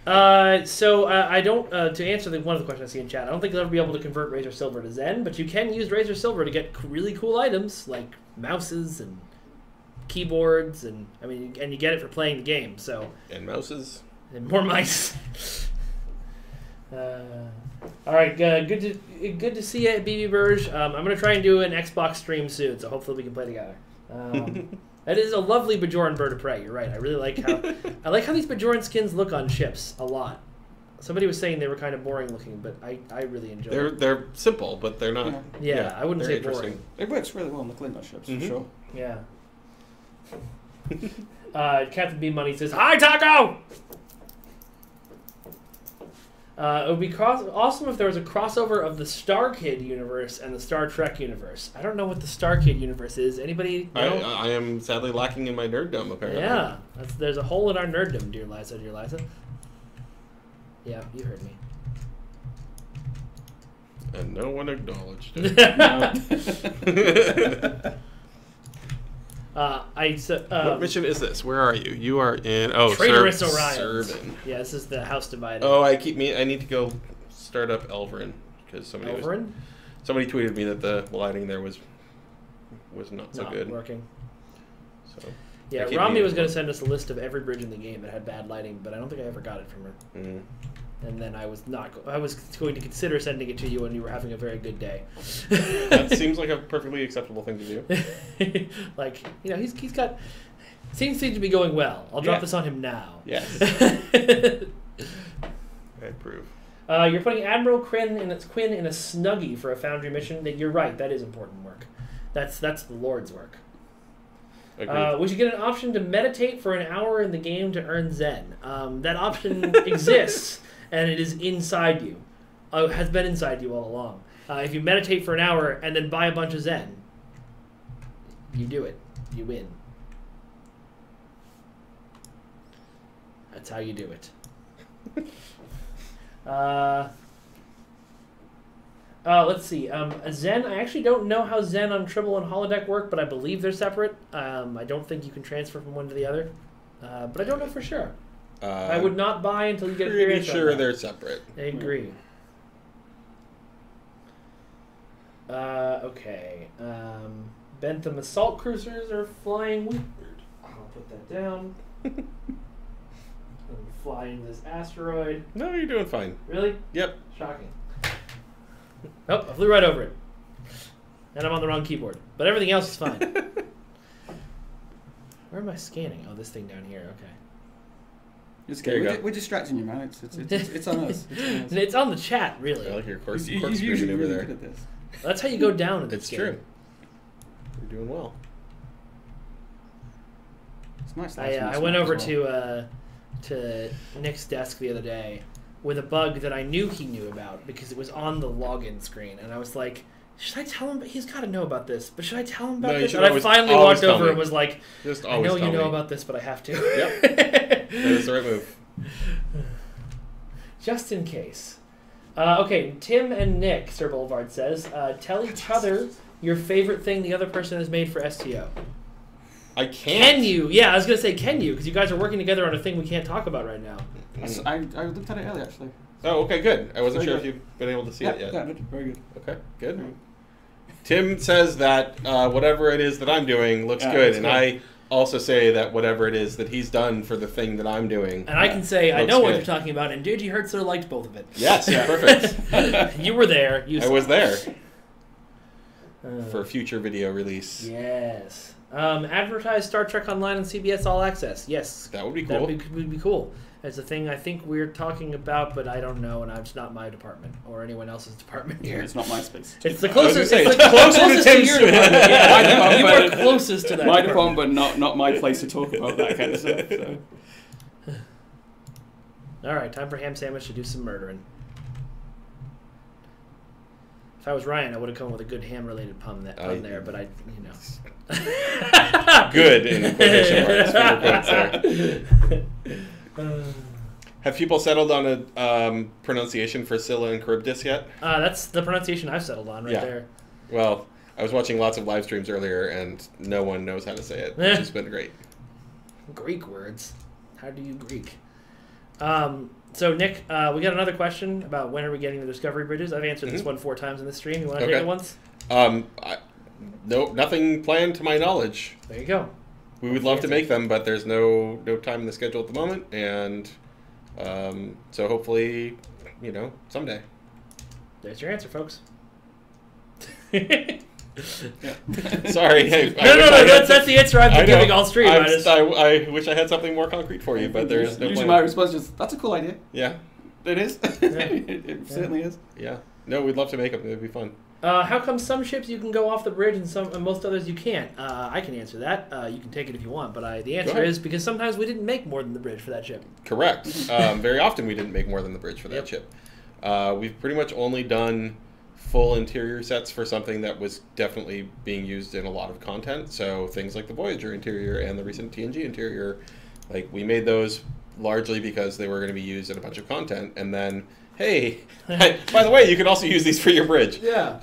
I don't, to answer one of the questions I see in chat, I don't think you'll ever be able to convert Razor Silver to Zen, but you can use Razor Silver to get really cool items like mouses and keyboards, and you get it for playing the game. So and mouses and more mice. All right, good to see you, BB Burge. I'm gonna try and do an Xbox stream soon, so hopefully we can play together. That is a lovely Bajoran bird of prey. You're right. I really like how these Bajoran skins look on ships a lot. Somebody was saying they were kind of boring looking, but I really enjoy it. They're simple, but they're not. Yeah, I wouldn't say boring. It works really well on the Klingon ships for sure. Yeah. Captain B Money says, "Hi, Taco." It would be awesome if there was a crossover of the Star Kid universe and the Star Trek universe. I don't know what the Star Kid universe is. Anybody know? I am sadly lacking in my nerddom, apparently. Yeah, there's a hole in our nerddom, dear Liza. Dear Liza. Yeah, you heard me. And no one acknowledged it. What mission is this? Where are you? You are in Traitorous Orion. Serban. Yeah, this is the house divided. Oh, I need to go start up Elverin because somebody tweeted me that the lighting there was not so good. Working. So yeah, Romney was going to send us a list of every bridge in the game that had bad lighting, but I don't think I ever got it from her. Mm-hmm. And then I was going to consider sending it to you when you were having a very good day. That seems like a perfectly acceptable thing to do. He's got seems to be going well. I'll drop this on him now. Yes. I approve. You're putting Admiral Quinn in a Snuggie for a Foundry mission. You're right. That is important work. That's the Lord's work. We should get an option to meditate for an hour in the game to earn Zen. That option exists, and it is inside you. Has been inside you all along. If you meditate for an hour and then buy a bunch of Zen, you do it. You win. That's how you do it. Let's see. Zen, I actually don't know how Zen on Tribble and Holodeck work, but I believe they're separate. I don't think you can transfer from one to the other. But I don't know for sure. I would not buy until you get a clear answer. Pretty sure they're separate. I agree. Okay. Bentham assault cruisers are flying westward. I'll put that down. I'm flying this asteroid. No, you're doing fine. Really? Yep. Shocking. Oh, I flew right over it. And I'm on the wrong keyboard. But everything else is fine. Where am I scanning? Oh, this thing down here. Okay. It's good. We're distracting you, man. It's on us. It's on the chat, really. I like your course screen over there. Good at this. That's how you go down in this It's game. true. You're doing well. It's nice. I went over to Nick's desk the other day with a bug that I knew he knew about because it was on the login screen, and I was like, should I tell him? He's got to know about this, but should I tell him about this? And I finally walked over and was like, I know you know about this, but I have to. Yep. That is the right move. Just in case. Okay, Tim and Nick, Sir Boulevard says, tell each other your favorite thing the other person has made for STO. I can't. Can you? Yeah, I was going to say, can you? Because you guys are working together on a thing we can't talk about right now. I looked at it earlier, actually. Oh, okay, good. I wasn't sure if you've been able to see it yet. Yeah, good. Very good. Okay, good. Tim says that whatever it is that I'm doing looks good, and I also say that whatever it is that he's done for the thing that I'm doing. And I can say, I know what you're talking about, and J.G. Hertzler liked both of it. Yes, perfect. You were there. I was there. For future video release. Yes. Advertise Star Trek Online on CBS All Access. Yes. That would be cool. That would be cool. It's a thing I think we're talking about, but I don't know, and it's not my department or anyone else's department here. It's not my space. It's the closest. It's the closest to your department. Yeah, you are closest to that. My department, but not my place to talk about that kind of stuff. So. All right, time for Ham Sandwich to do some murdering. If I was Ryan, I would have come up with a good ham-related pun there, but I. Good in quotation marks. Have people settled on a pronunciation for Scylla and Charybdis yet? That's the pronunciation I've settled on there. Well, I was watching lots of live streams earlier, and no one knows how to say it, which has been great. Greek words. How do you Greek? So, Nick, we got another question about when are we getting the Discovery Bridges. I've answered this one 4 times in this stream. You want to take it once? No, nothing planned to my knowledge. There you go. We would love to make them, but there's no time in the schedule at the moment, and so hopefully, someday. There's your answer, folks. Sorry. That's the answer I've been giving all stream. I wish I had something more concrete for you, but there's no usually plan. My response is, that's a cool idea. Yeah. It is. It certainly is. Yeah. No, we'd love to make them. It would be fun. How come some ships you can go off the bridge and most others you can't? I can answer that. You can take it if you want, but the answer is because sometimes we didn't make more than the bridge for that ship. Correct. Very often we didn't make more than the bridge for that ship. We've pretty much only done full interior sets for something that was definitely being used in a lot of content. So things like the Voyager interior and the recent TNG interior, like we made those largely because they were going to be used in a bunch of content, and then hey, by the way, you can also use these for your bridge. Yeah.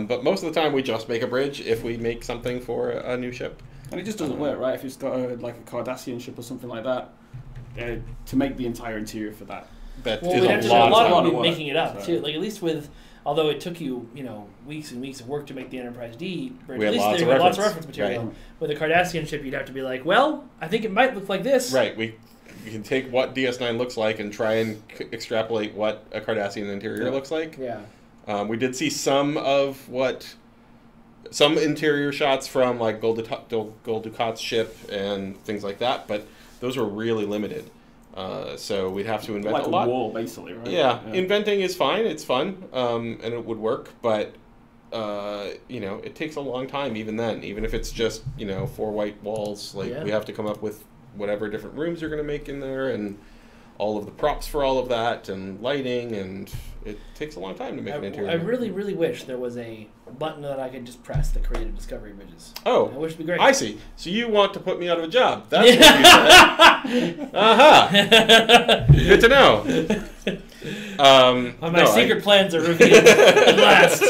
But most of the time we just make a bridge if we make something for a new ship. And it just doesn't work, right? If you've got a Cardassian ship or something like that, to make the entire interior for that. We'd have to do a lot of making it up, too. Like, at least with, although it took you, weeks and weeks of work to make the Enterprise D bridge, we had at least lots of reference material. Right. With a Cardassian ship, you'd have to be like, well, I think it might look like this. Right. We can take what DS9 looks like and try and extrapolate what a Cardassian interior looks like. Yeah. We did see some interior shots from like Gul Dukat's ship and things like that, but those were really limited. So we'd have to invent like a lot. Wall, basically, right? Yeah, inventing is fine. It's fun, and it would work, but it takes a long time. Even then, even if it's just 4 white walls, we have to come up with whatever different rooms you're going to make in there, and all of the props for all of that, and lighting, and it takes a long time to make an interior. I really, really wish there was a button that I could just press that created Discovery Bridges. Oh, I wish it'd be great. I see. So you want to put me out of a job? That's what you said. Good to know. My secret plans are revealed at last.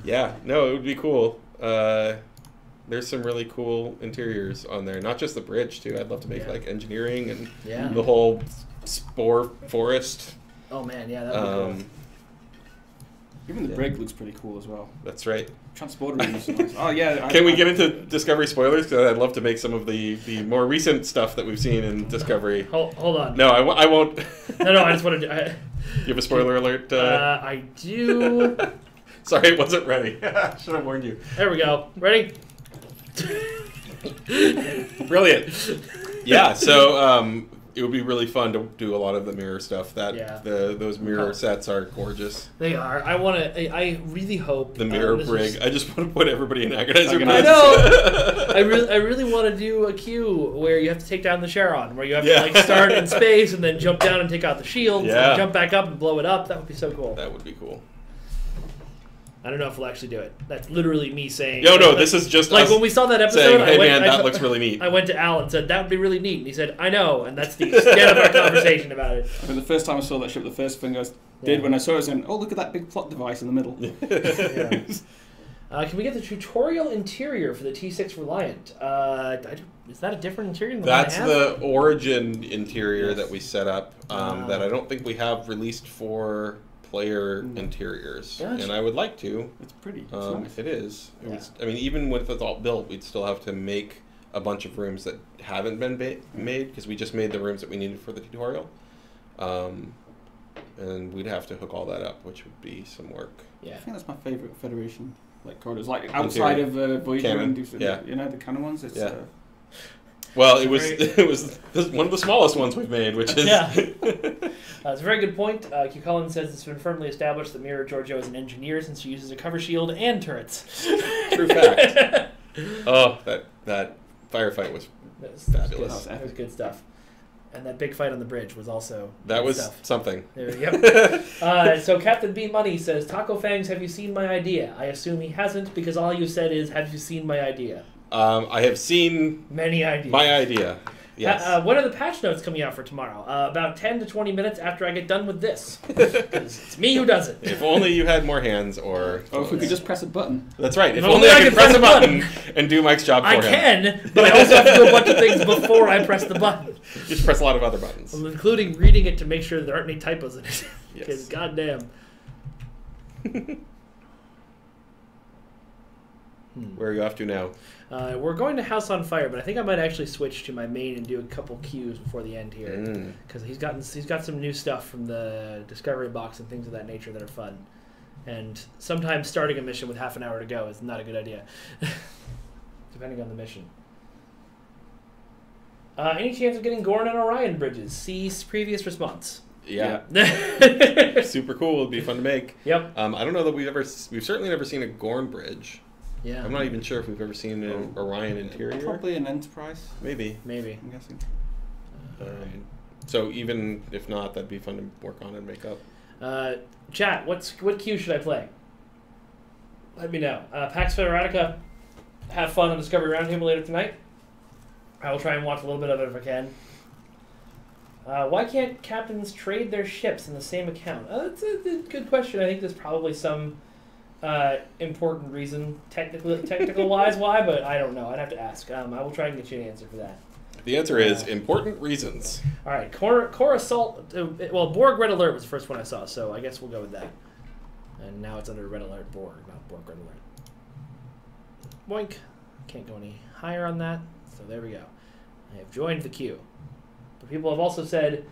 Yeah, no, it would be cool. There's some really cool interiors on there. Not just the bridge, too. I'd love to make like engineering and the whole spore forest. Oh man, yeah, that would be cool. Even the brig looks pretty cool as well. That's right. Transporter rooms. Nice. Oh yeah. Can we get into Discovery spoilers? Because I'd love to make some of the more recent stuff that we've seen in Discovery. Hold on. No, I won't. No, I just want to. You have a spoiler alert? I do. Sorry, it wasn't ready. Should have warned you. There we go. Ready? Brilliant. Yeah, so it would be really fun to do a lot of the mirror stuff. Those mirror sets are gorgeous. They are. I really hope the mirror brig. I just want to put everybody in agonizer. I know. I really want to do a queue where you have to take down the Charon, where you have to start in space and then jump down and take out the shields, and jump back up and blow it up. That would be so cool. That would be cool. I don't know if we'll actually do it. That's literally me saying... No, this is just like us when we saw that episode, saying, hey man, that looks really neat. I went to Al and said, that would be really neat. And he said, I know. And that's the extent of our conversation about it. I mean, the first time I saw that ship, the first thing I did when I saw it was, oh, look at that big plot device in the middle. Can we get the tutorial interior for the T6 Reliant? Is that a different interior than That's the one I have? the origin interior that we set up that I don't think we have released for player interiors. Gotcha. And I would like to. It's pretty. It's nice. It is. Yeah. I mean, even with it all built, we'd still have to make a bunch of rooms that haven't been made because we just made the rooms that we needed for the tutorial. And we'd have to hook all that up, which would be some work. Yeah. I think that's my favorite Federation corridors, like outside of Voyager Canon. and you know, the canon ones. It's, well, it was one of the smallest ones we've made, which is it's a very good point. Q Cullen says it's been firmly established that Mira Giorgio is an engineer since she uses a cover shield and turrets. True fact. Oh, that firefight was fabulous. That was good stuff. And that big fight on the bridge was also something. Yep. So Captain B Money says, Taco Fangs, have you seen my idea? I assume he hasn't because all you said is, have you seen my idea? I have seen many ideas. My idea. Yes. When are the patch notes coming out for tomorrow? About 10 to 20 minutes after I get done with this. Because it's me who does it. If only you had more hands or... Oh, if we could just press a button. That's right. If only I could press a button and do Mike's job for him. I can, but I also have to do a bunch of things before I press the button. You just press a lot of other buttons. Including reading it to make sure there aren't any typos in it. Because goddamn. Where are you off to now? We're going to House on Fire, but I think I might actually switch to my main and do a couple queues before the end here, because he's got some new stuff from the Discovery Box and things of that nature that are fun. And sometimes starting a mission with half an hour to go is not a good idea, depending on the mission. Any chance of getting Gorn and Orion bridges? See previous response. Yeah. Super cool. It'd be fun to make. Yep. I don't know that we've certainly never seen a Gorn bridge. Yeah. I'm not even sure if we've ever seen an Orion interior. Probably an Enterprise. Maybe. I'm guessing. So even if not, that'd be fun to work on and make up. Chat, what queue should I play? Let me know. Pax Federatica, have fun on Discovery Roundtable later tonight. I will try and watch a little bit of it if I can. Why can't captains trade their ships in the same account? That's a good question. I think there's probably some important reason, technical-wise, why, but I don't know. I'd have to ask. I will try and get you an answer for that. The answer is important reasons. All right, Core Assault. Well, Borg Red Alert was the first one I saw, so I guess we'll go with that. And now it's under Red Alert Borg, not Borg Red Alert. Boink. Can't go any higher on that, so there we go. I have joined the queue. But people have also said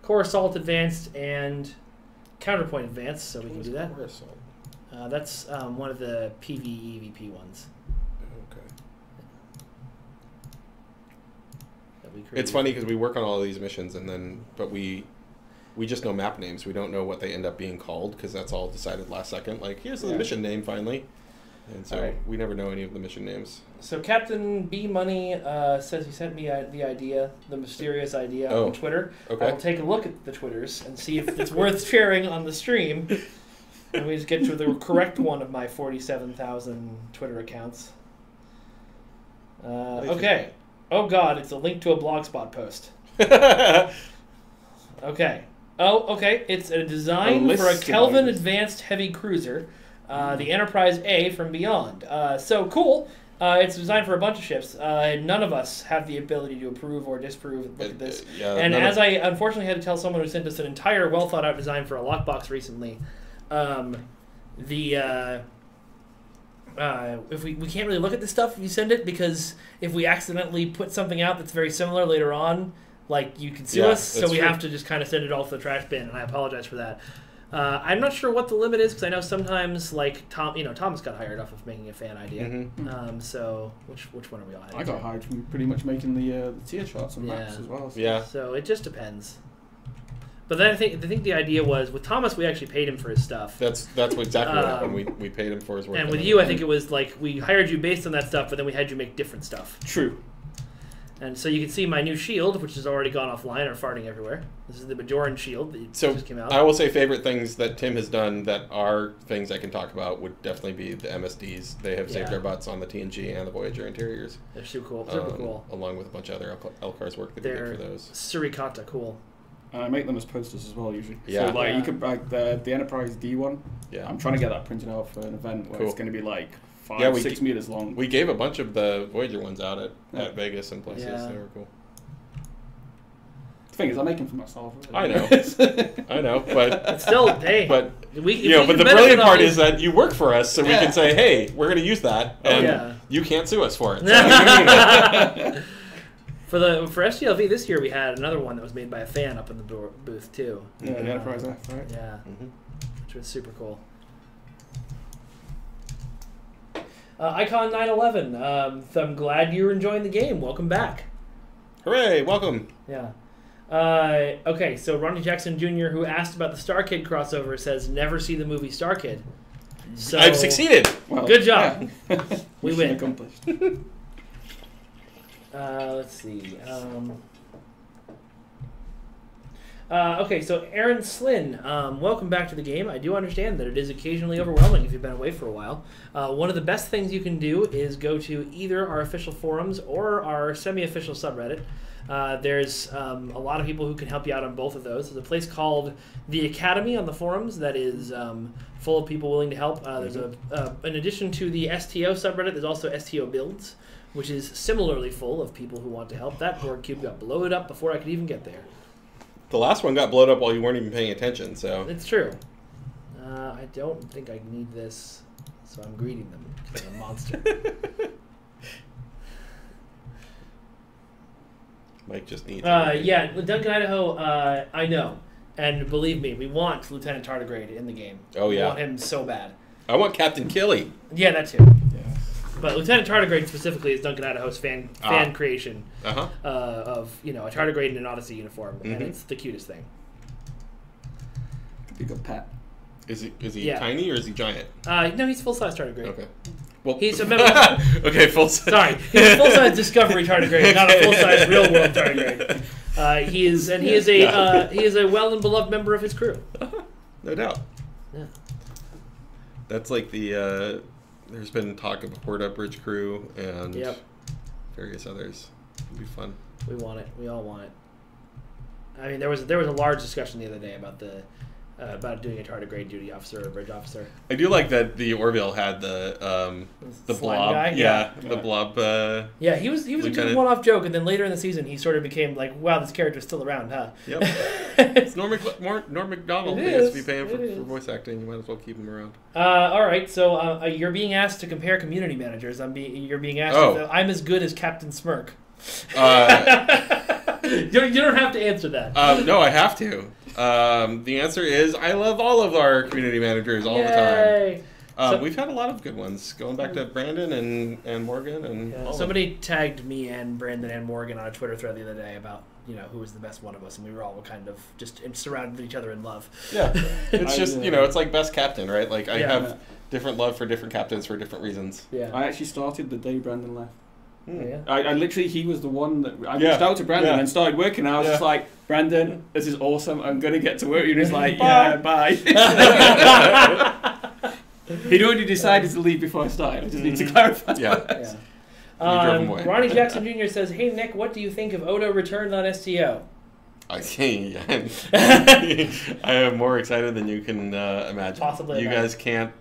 Core Assault Advanced and Counterpoint Advanced, so we can do that. Core Assault? That's one of the PvE-EVP ones. Okay. That we created. It's funny because we work on all of these missions, but we just know map names. We don't know what they end up being called because that's all decided last second. Like, here's the mission name finally, and so we never know any of the mission names. So Captain B Money says he sent me the idea, the mysterious idea on Twitter. Okay. I'll take a look at the Twitters and see if it's worth sharing on the stream. And we just get to the correct one of my 47,000 Twitter accounts. Okay. Oh God, it's a link to a Blogspot post. Okay. Oh, okay. It's a design for a Kelvin Advanced Heavy Cruiser, the Enterprise A from Beyond. So cool. It's designed for a bunch of ships. None of us have the ability to approve or disapprove. Look at this. And as I unfortunately had to tell someone who sent us an entire well thought out design for a lockbox recently, if we can't really look at this stuff if you send it, because if we accidentally put something out that's very similar later on, like, you can sue us, so we have to just kind of send it all to the trash bin, and I apologize for that. I'm not sure what the limit is, because I know sometimes, like, Thomas got hired off of making a fan idea. Mm-hmm. So which one are we all having? I got hired from pretty much making the tier charts and maps as well. So. So it just depends. But then I think the idea was, with Thomas, we actually paid him for his stuff. That's exactly what happened. We paid him for his work. And with you, I think it was like we hired you based on that stuff, but then we had you make different stuff. True. And so you can see my new shield, which has already gone offline or farting everywhere. This is the Bajoran shield that just came out. I will say favorite things that Tim has done that are things I can talk about would definitely be the MSDs. They have saved their butts on the TNG and the Voyager interiors. They're super cool. Super cool. Along with a bunch of other LCARS work that we did for those. Suricata cool. I make them as posters as well, usually. Yeah. So, like, you could, like, the Enterprise D one. Yeah. I'm trying to get that printed out for an event where it's going to be, like, 6 meters long. We gave a bunch of the Voyager ones out at Vegas and places. Yeah. They were cool. The thing is, I make them for myself. Really. I know. I know, but still, hey. But but the brilliant part is that you work for us, so we can say, "Hey, we're going to use that," and you can't sue us for it. So. For SGLV this year, we had another one that was made by a fan up in the booth too. Yeah, the Enterprise F, right? Yeah, which was super cool. Icon 911. So I'm glad you're enjoying the game. Welcome back. Hooray! Welcome. Yeah. Okay, so Ronnie Jackson Jr., who asked about the Star Kid crossover, says never see the movie Star Kid. So I've succeeded. Well, good job. Yeah. We win. Accomplished. Let's see. Okay, so Aaron Slynn, welcome back to the game. I do understand that it is occasionally overwhelming if you've been away for a while. One of the best things you can do is go to either our official forums or our semi-official subreddit. There's a lot of people who can help you out on both of those. There's a place called The Academy on the forums that is full of people willing to help. There's in addition to the STO subreddit, there's also STO Builds, which is similarly full of people who want to help. That board cube got blown up before I could even get there. The last one got blown up while you weren't even paying attention, so... It's true. I don't think I need this, so I'm greeting them because I'm a monster. Mike just needs... yeah, Duncan, Idaho, I know. And believe me, we want Lieutenant Tardigrade in the game. Oh, yeah. We want him so bad. I want Captain Killy. Yeah, that too. Yeah. But Lieutenant Tardigrade specifically is Duncan Idaho's fan creation of a Tardigrade in an Odyssey uniform, and it's the cutest thing. Could be a good pet. Is he tiny or is he giant? No, he's full size Tardigrade. Okay. Well, he's a member. Okay, full size. Sorry, he's a full size Discovery Tardigrade, not a full size real world Tardigrade. He is a well and beloved member of his crew. No doubt. Yeah. That's like the. There's been talk of a Horda Bridge crew and various others. It'd be fun. We want it. We all want it. I mean, there was a large discussion the other day about doing a tardigrade duty officer or a bridge officer. I do like that the Orville had the blob guy? the blob. Yeah, he was a one-off joke, and then later in the season, he sort of became like, "Wow, this character's still around, huh?" Yep. It's Norm Macdonald. I guess if you pay him for voice acting, you might as well keep him around. All right, so you're being asked to compare community managers. You're being asked. If I'm as good as Captain Smirk. You don't have to answer that. No, I have to. The answer is I love all of our community managers all the time. We've had a lot of good ones, going back to Brandon and Morgan and somebody tagged me and Brandon and Morgan on a Twitter thread the other day about who was the best one of us, and we were all kind of just surrounded each other in love. Yeah, it's just it's like best captain, right? Like I have different love for different captains for different reasons. Yeah, I actually started the day Brandon left. Yeah. I literally, he was the one that I reached out to Brandon and started working. I was just like, Brandon, this is awesome. I'm going to get to work. And he's like, bye. He'd already decided to leave before I started. I just need to clarify. Yeah. Drove him away. Ronnie Jackson Jr. says, "Hey Nick, what do you think of Odo returned on STO?" I am more excited than you can imagine. Possibly. You guys can't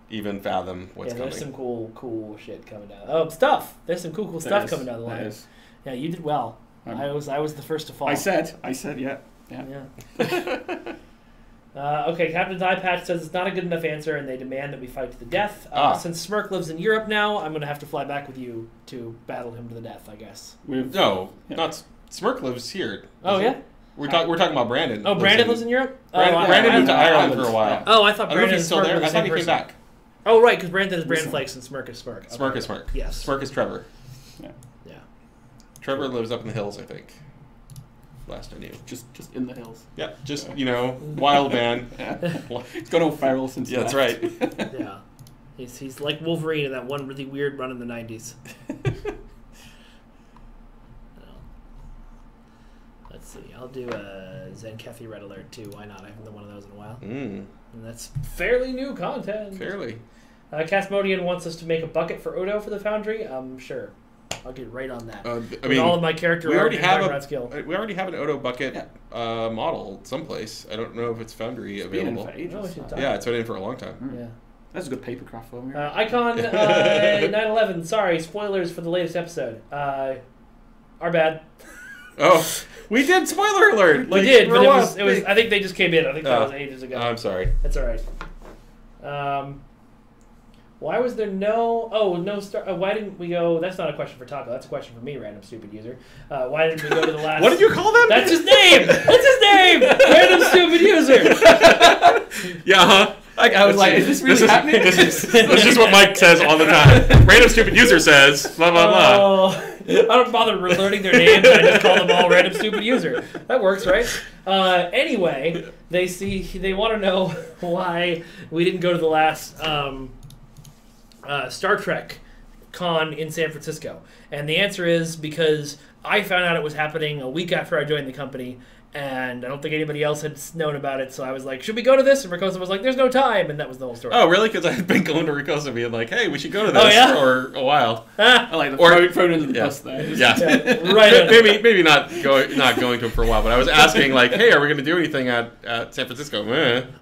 even fathom what's coming. There's some cool shit coming down. Oh, stuff! There's some cool stuff coming down the line. Yeah, you did well. I was the first to fall. I said, yeah. Okay, Captain's Eye Patch says it's not a good enough answer, and they demand that we fight to the death. Since Smirk lives in Europe now, I'm going to have to fly back with you to battle him to the death, I guess. Not Smirk lives here. Oh yeah. We're talking about Brandon. Oh, Brandon lives in Europe. Brandon moved to Ireland for a while. Oh, I thought I don't know if Brandon he's still there. I thought he came back. Oh, right, because Brandon is Brand Flakes and Smirk is Smirk. Okay. Smirk is Smirk. Yes. Smirk is Trevor. Yeah. Trevor lives up in the hills, I think. Last I knew. Just in the hills. Yeah, just, wild man. He's gone all feral since he that's left. right. Yeah. He's like Wolverine in that one really weird run in the 90s. I'll do a Zenkethi Red Alert too. Why not? I haven't done one of those in a while. Mm. And that's fairly new content. Fairly. Casmodian wants us to make a bucket for Odo for the Foundry. Sure. I'll get right on that. I mean, all of my character we already have we already have an Odo bucket model someplace. I don't know if it's Foundry available. Yeah, it's been in for a long time. Mm. Yeah, that's a good paper craft for me. Icon 9/11. Sorry, spoilers for the latest episode. Our bad. Oh, we did spoiler alert. We did, but it was. I think they just came in. I think that was ages ago. I'm sorry. That's all right. Why was there no... Oh, no star... why didn't we go... That's not a question for Taco. That's a question for me, random stupid user. Why didn't we go to the last... What did you call them? That's his name! That's his name! Random stupid user! Yeah, huh? I was like, is this really happening? This is just what Mike says all the time. Random stupid user says, blah, blah, blah. I don't bother learning their names. I just call them all random stupid user. That works, right? Anyway, they want to know why we didn't go to the last... Star Trek con in San Francisco. And the answer is because I found out it was happening a week after I joined the company, and I don't think anybody else had known about it, so I was like, should we go to this? And Ricosa was like, there's no time, and that was the whole story. Oh, really? Because I had been going to Ricosa being like, hey, we should go to this for a while. I like the phone into the bus there. Yeah. Right. maybe not going to it for a while, but I was asking like, hey, are we going to do anything at San Francisco?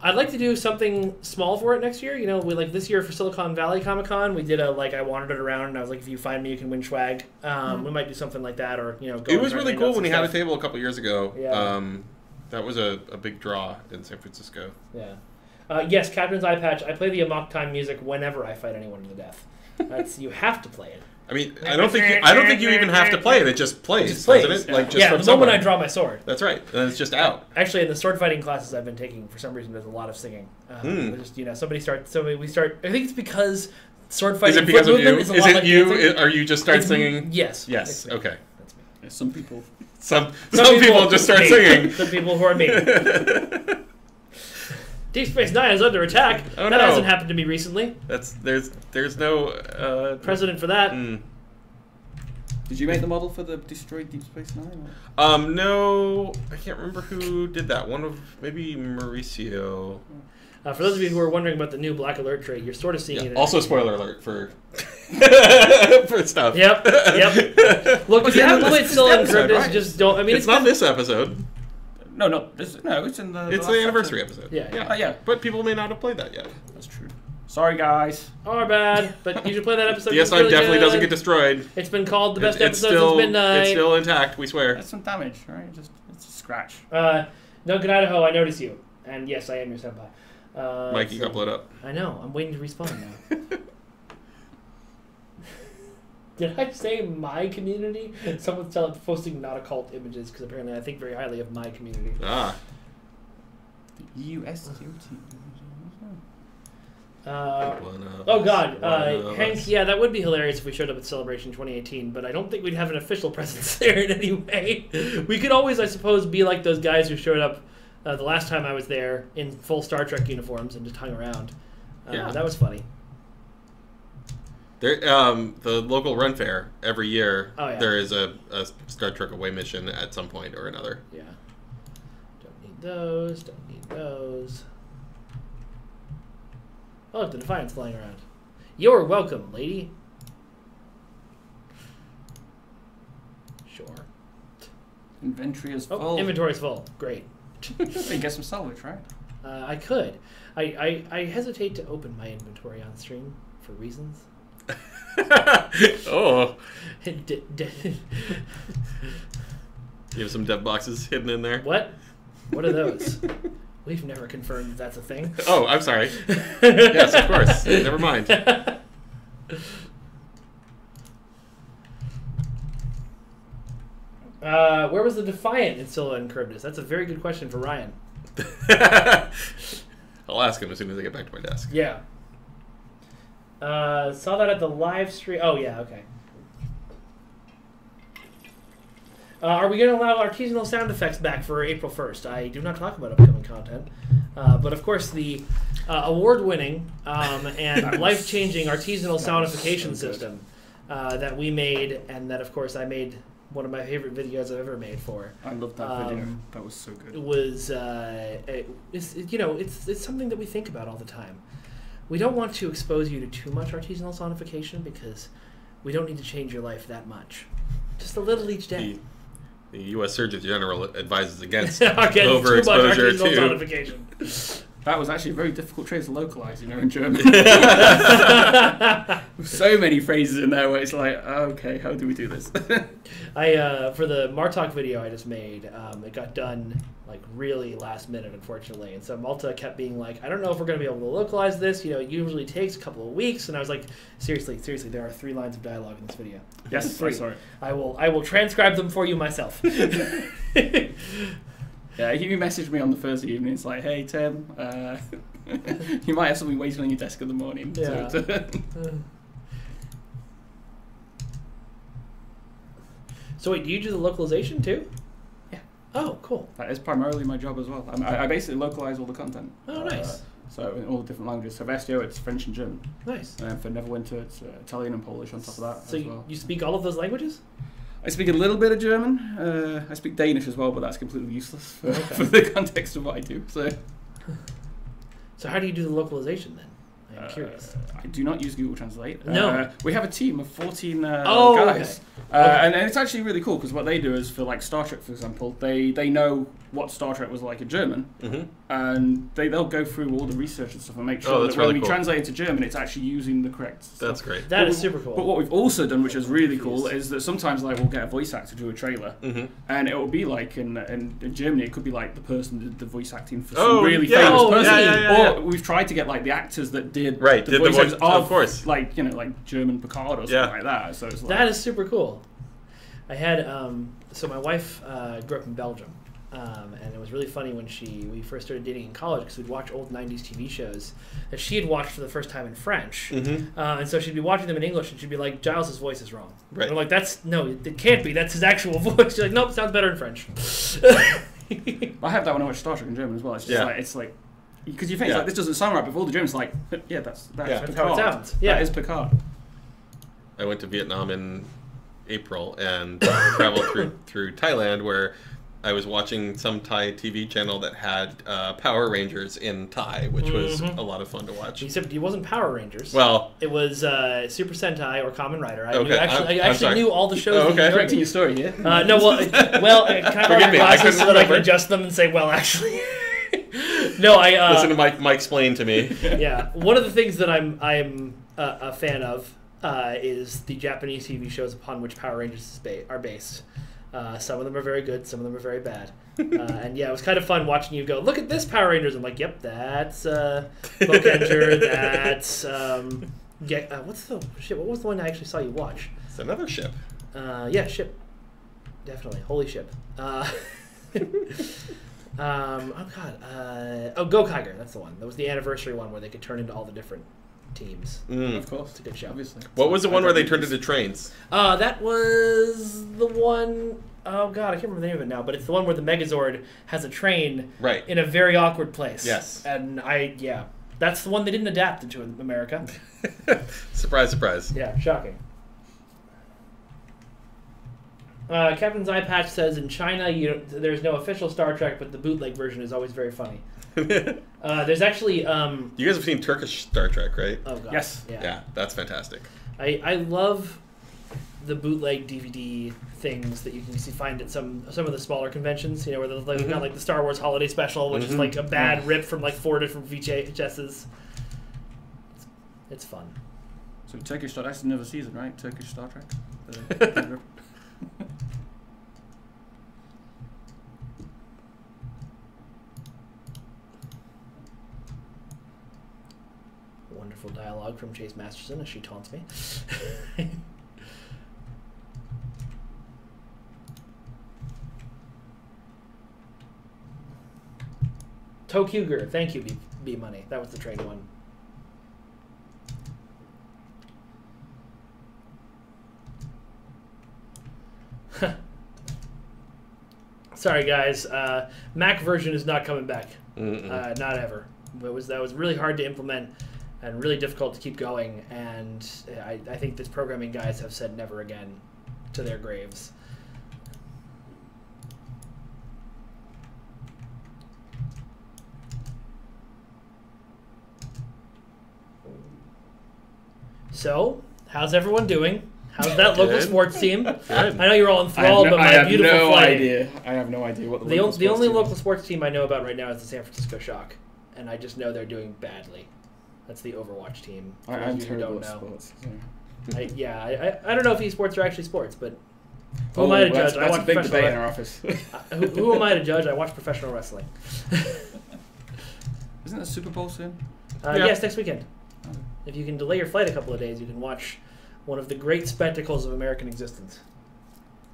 I'd like to do something small for it next year. You know, we like this year for Silicon Valley Comic Con, we did I wandered it around, and I was like, if you find me, you can win swag. We might do something like that, or go. It was really cool when we had a table a couple years ago. Yeah. That was a big draw in San Francisco. Yeah. Yes, Captain's Eye Patch. I play the Amok Time music whenever I fight anyone to the death. You have to play it. I mean, I don't think you even have to play it. It just plays, doesn't it? Yeah. Like just the from somewhere. moment I draw my sword. That's right. And it's just out. Actually, in the sword fighting classes I've been taking, for some reason, there's a lot of singing. Just we start. I think it's because sword fighting. Is it because of you? Is it you? Are you just start singing? Yes. Yes. Okay. That's me. Yeah, some people. Some people just start singing. Some people who are me. Deep Space Nine is under attack. Oh, that hasn't happened to me recently. There's no precedent for that. Did you make the model for the destroyed Deep Space Nine? No, I can't remember who did that. Maybe Mauricio. For those of you who are wondering about the new Black Alert trait, you're sort of seeing it. Also, spoiler alert for for stuff. Yep. Look, if you haven't played still Encrypted, just don't. I mean, it's not this episode. No, it's in the. It's the anniversary episode. Yeah. But people may not have played that yet. That's true. Sorry, guys. Our bad, but you should play that episode. Yes, really definitely good. doesn't get destroyed. It's been called the best episode still, since midnight. It's still intact, we swear. That's some damage, right? It's a scratch. No, good Idaho, I notice you. And yes, I am your senpai. Mike, you got blown up. I know. I'm waiting to respawn now. Did I say my community? Someone's posting not occult images because apparently I think very highly of my community. Ah. The USDOT. Oh God, Hank. Yeah, that would be hilarious if we showed up at Celebration 2018. But I don't think we'd have an official presence there in any way. We could always, I suppose, be like those guys who showed up the last time I was there in full Star Trek uniforms and just hung around. That was funny. There, the local run fair every year. Oh, yeah. There is a Star Trek away mission at some point or another. Yeah. Don't need those. Don't need those. Oh, look, the Defiant's flying around. You're welcome, lady. Sure. Inventory is full. Oh, inventory's full. Great. You can get some salvage, right? I could. I hesitate to open my inventory on stream for reasons. Oh. You have some dev boxes hidden in there? What? What are those? We've never confirmed that's a thing. Oh, I'm sorry. Yes, of course. Never mind. Where was the Defiant in Scylla and Charybdis? That's a very good question for Ryan. I'll ask him as soon as I get back to my desk. Yeah. Saw that at the live stream. Oh, yeah, okay. Are we going to allow artisanal sound effects back for April 1st? I do not talk about upcoming content. But, of course, the award-winning and life-changing artisanal soundification system that we made and that, of course, I made one of my favorite videos I've ever made for. I loved that video. That was so good. It was, it's something that we think about all the time. We don't want to expose you to too much artisanal sonification because we don't need to change your life that much. Just a little each day. The U.S. Surgeon General advises against overexposure to sonification. That was actually a very difficult phrase to localize, in German. So many phrases in there where it's like, okay, how do we do this? For the Martok video I just made, it got done like really last minute, unfortunately. And so Malta kept being like, I don't know if we're going to be able to localize this. It usually takes a couple of weeks. And I was like, seriously, there are 3 lines of dialogue in this video. Yes, 3. Sorry. I will transcribe them for you myself. Yeah, you messaged me on the first evening. It's like, hey, Tim, you might have something waiting on your desk in the morning. Yeah. So wait, do you do the localization too? Yeah. Oh, cool. That is primarily my job as well. I basically localize all the content. Oh, nice. So in all the different languages. So for SEO, it's French and German. Nice. And for Neverwinter, it's Italian and Polish on top of that so as well. You speak all of those languages? I speak a little bit of German. I speak Danish as well, but that's completely useless for the context of what I do. So how do you do the localization then? I'm curious. I do not use Google Translate. No. We have a team of 14 guys. Okay. And it's actually really cool because what they do is for like Star Trek, for example, they know what Star Trek was like in German, and they'll go through all the research and stuff and make sure that when we translate into German, it's actually using the correct stuff. That's great. That is super cool. But what we've also done, which is really cool, is that sometimes like we'll get a voice actor to do a trailer, and it will be like in Germany, it could be like the person that did the voice acting for some really famous person, or we've tried to get like the actors that did the voice of course, like like German Picard or something like that. So it's like, that is super cool. I had so my wife grew up in Belgium, and it was really funny when we first started dating in college because we'd watch old 90s TV shows that she had watched for the first time in French, and so she'd be watching them in English and she'd be like, Giles's voice is wrong. Right. And I'm like, it can't be, that's his actual voice. She's like, nope, sounds better in French. I have that when I watch Star Trek in German as well. It's just like because you think like, this doesn't sound right, but all the Germans are like, that's Picard. how it sounds. That is Picard. I went to Vietnam in April and traveled through Thailand, where I was watching some Thai TV channel that had Power Rangers in Thai, which was a lot of fun to watch. Except it wasn't Power Rangers. Well, it was Super Sentai or Kamen Rider. I I actually knew all the shows. Correcting your story here. No, well, kind of Forgive me, glasses so that I can adjust them and say, well, actually. No, I listen to Mike explain to me. Yeah, one of the things that I'm a fan of is the Japanese TV shows upon which Power Rangers are based. Some of them are very good, some of them are very bad. And yeah, it was kind of fun watching you go, look at this Power Rangers. I'm like, yep, that's Bokenger, that's what was the one I actually saw you watch? It's another ship. Yeah, Ship. Definitely. Holy Ship. Go Kiger, that's the one. That was the anniversary one where they could turn into all the different teams. Of course. It's a good show. Obviously. What was the one where they turned into trains? That was the one, oh god, I can't remember the name of it now, but it's the one where the Megazord has a train in a very awkward place. Yes. And that's the one they didn't adapt into America. Surprise, surprise. Yeah, shocking. Captain's Eye Patch says in China there's no official Star Trek, but the bootleg version is always very funny. There's actually you guys have seen Turkish Star Trek, right? Oh god. Yes. Yeah, that's fantastic. I love the bootleg DVD things that you can find at some of the smaller conventions, where they've got like the Star Wars Holiday Special, which is like a bad rip from like 4 different VHSs. It's fun. So Turkish Star, that's another season, right? Turkish Star Trek. Wonderful dialogue from Chase Masterson as she taunts me. Tokuger, thank you, B Money. That was the train one. Sorry, guys. Mac version is not coming back. Not ever. That was really hard to implement and really difficult to keep going. And I think this programming guys have said never again to their graves. So, how's everyone doing? How's that local Good. sports team? Good. I know you're all enthralled by my beautiful flight. I have no idea what The only local sports team I know about right now is the San Francisco Shock, and I just know they're doing badly. That's the Overwatch team. I'm terrible at sports. So. I don't know if esports are actually sports, but who am I to judge? That's a big debate in our office. Who am I to judge? I watch professional wrestling. Isn't the Super Bowl soon? Yes, next weekend. If you can delay your flight a couple of days, you can watch one of the great spectacles of American existence.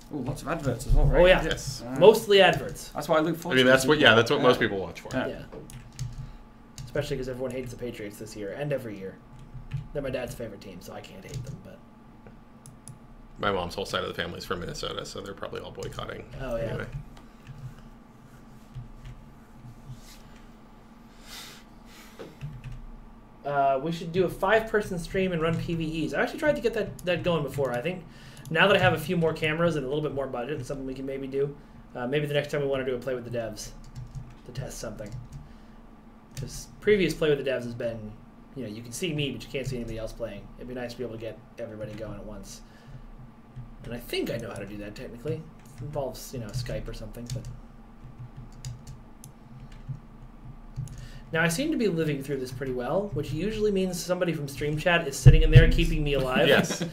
Oh, lots of adverts as well, right? Oh yeah, Yes. Mostly adverts. That's why I look forward. I mean, to that's what most people watch for. Yeah. Especially because everyone hates the Patriots this year and every year. They're my dad's favorite team, so I can't hate them. But My mom's whole side of the family is from Minnesota, so they're probably all boycotting. Oh yeah. Anyway. We should do a 5-person stream and run PvEs. I actually tried to get that going before. I think now that I have a few more cameras and a little bit more budget, it's something we can maybe do. Maybe the next time we want to do a play with the devs to test something. Because previous play with the devs has been, you can see me, but you can't see anybody else playing. It'd be nice to be able to get everybody going at once. And I think I know how to do that technically. It involves, Skype or something, but. Now, I seem to be living through this pretty well, which usually means somebody from Stream Chat is sitting in there keeping me alive. Yes.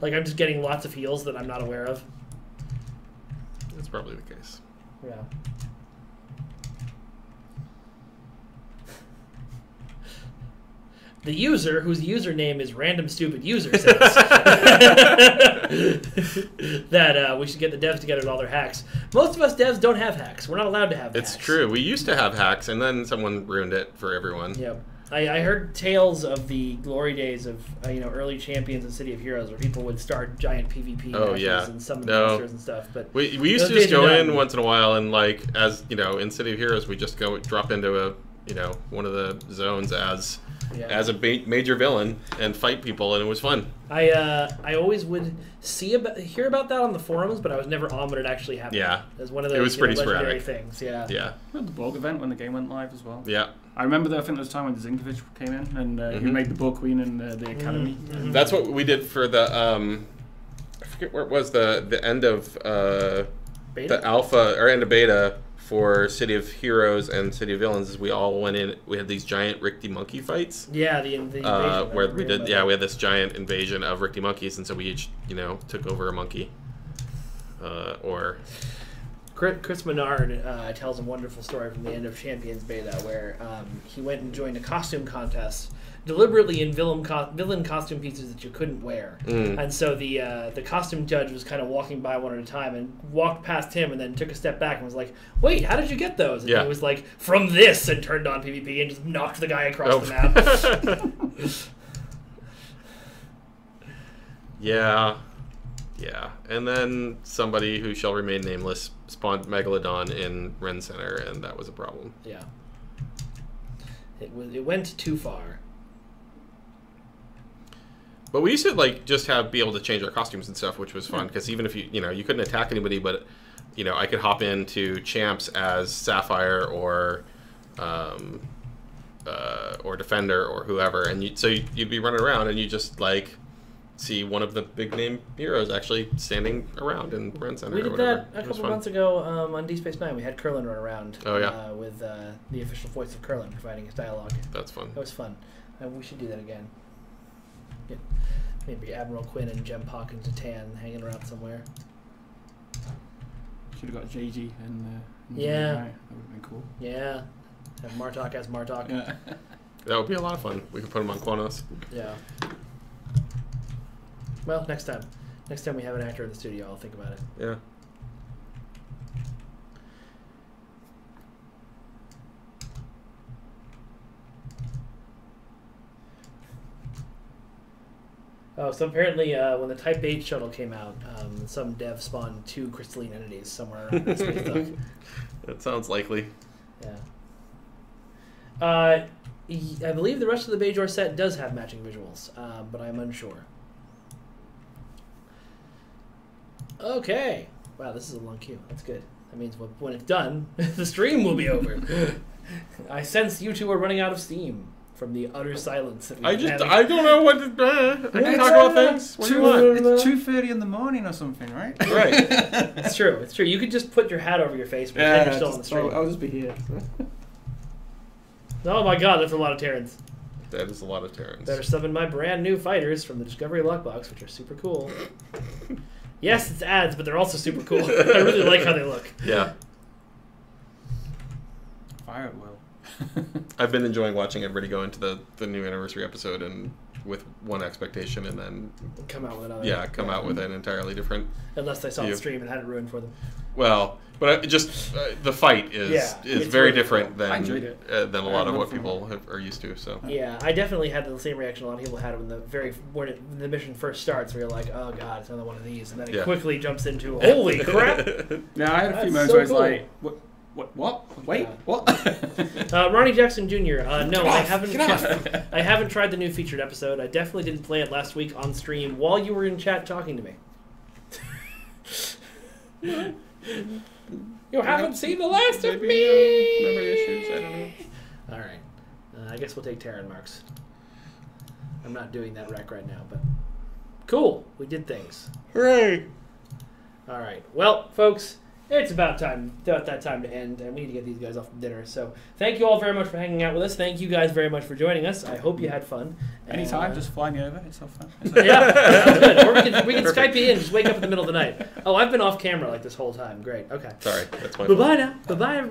Like I'm just getting lots of heals that I'm not aware of. That's probably the case. Yeah. The user, whose username is Random Stupid User, says that we should get the devs together with all their hacks. Most of us devs don't have hacks. We're not allowed to have hacks. It's true. We used to have hacks, and then someone ruined it for everyone. Yep. I heard tales of the glory days of early champions in City of Heroes, where people would start giant PvP matches and summon monsters and stuff. But we used to just go in once in a while, and in City of Heroes, we just go drop into a one of the zones as a major villain and fight people, and it was fun. I always would hear about that on the forums, but I was never on when it actually happened. Yeah, it was one of those it was pretty legendary sporadic things. Yeah. We had the Borg event when the game went live as well. Yeah. I remember I think there was a time when Zinkovich came in and he made the Borg Queen in the Academy. Mm-hmm. That's what we did for the I forget where it was, the end of the alpha or end of beta for City of Heroes and City of Villains. Is we all went in. We had these giant Rickety monkey fights. Yeah, the invasion. Where we did. Yeah, we had this giant invasion of Rickety monkeys, and so we each took over a monkey. Chris Menard tells a wonderful story from the end of Champions Beta where he went and joined a costume contest deliberately in villain costume pieces that you couldn't wear. And so the costume judge was kind of walking by one at a time and walked past him and then took a step back and was like, wait, how did you get those? And he was like, from this, and turned on PvP and just knocked the guy across the map. Yeah. And then somebody who shall remain nameless spawned Megalodon in Ren Center, and that was a problem. Yeah. It went too far. But we used to just be able to change our costumes and stuff, which was fun because even if you couldn't attack anybody, but I could hop into champs as Sapphire or Defender or whoever, and you'd be running around and you just see one of the big name heroes actually standing around in Ren Center. We did that a couple months ago on D Space 9. We had Curlin run around. Oh yeah. With the official voice of Curlin providing his dialogue. That's fun. That was fun. We should do that again. Get maybe Admiral Quinn and Jem Pock and Tatan hanging around somewhere. Should have got JG in the yeah. That would have been cool. Yeah. Have Martok as Martok. Yeah. That would be a lot of fun. We could put him on Quanos. Yeah. Well, next time. Next time we have an actor in the studio, I'll think about it. Yeah. Oh, so apparently when the Type 8 shuttle came out, some dev spawned 2 crystalline entities somewhere around the space duck. That sounds likely. Yeah. I believe the rest of the Bajor set does have matching visuals, but I'm unsure. Okay. Wow, this is a long queue. That's good. That means when it's done, the stream will be over. I sense you two are running out of steam. from the utter silence that we've I been just, having. I don't know what to, I can talk about things. What do you want? It's 2:30 in the morning or something, right? Right. It's true. It's true. You could just put your hat over your face, but pretend you're still on the street. I'll just be here. Oh my god, that's a lot of Terrans. That is a lot of Terrans. Better summon my brand new fighters from the Discovery Lockbox, which are super cool. Yes, it's ads, but they're also super cool. I really like how they look. Yeah. Fire at will. I've been enjoying watching everybody go into the new anniversary episode and with one expectation and then Come out with another. come out with an entirely different. Unless they saw the stream and had it ruined for them. Well, but the fight is it's very really different cool. I enjoyed than it. than a lot of what people are used to. So Yeah, I definitely had the same reaction a lot of people had when when the mission first starts, where you're like, oh god, it's another one of these, and then it quickly jumps into, holy crap! Yeah, I had a few That's moments so where it's cool. like, what? Wait, Yeah. what? Ronnie Jackson Jr. No, I haven't. Get off. I haven't tried the new featured episode. I definitely didn't play it last week on stream while you were in chat talking to me. You haven't seen the last of me. Memory issues. I don't know. All right. I guess we'll take Terran marks. I'm not doing that rec right now, but cool. We did things. Hooray! All right. Well, folks, it's about that time to end, and we need to get these guys off to dinner. So thank you all very much for hanging out with us. Thank you guys very much for joining us. I hope you had fun. Anytime, just fly me over. It's so fun. Yeah, good. Or we can Skype you in. Just wake up in the middle of the night. Oh, I've been off camera like this whole time. Great. Okay. Sorry, that's my Bye-bye now. Bye-bye, everybody.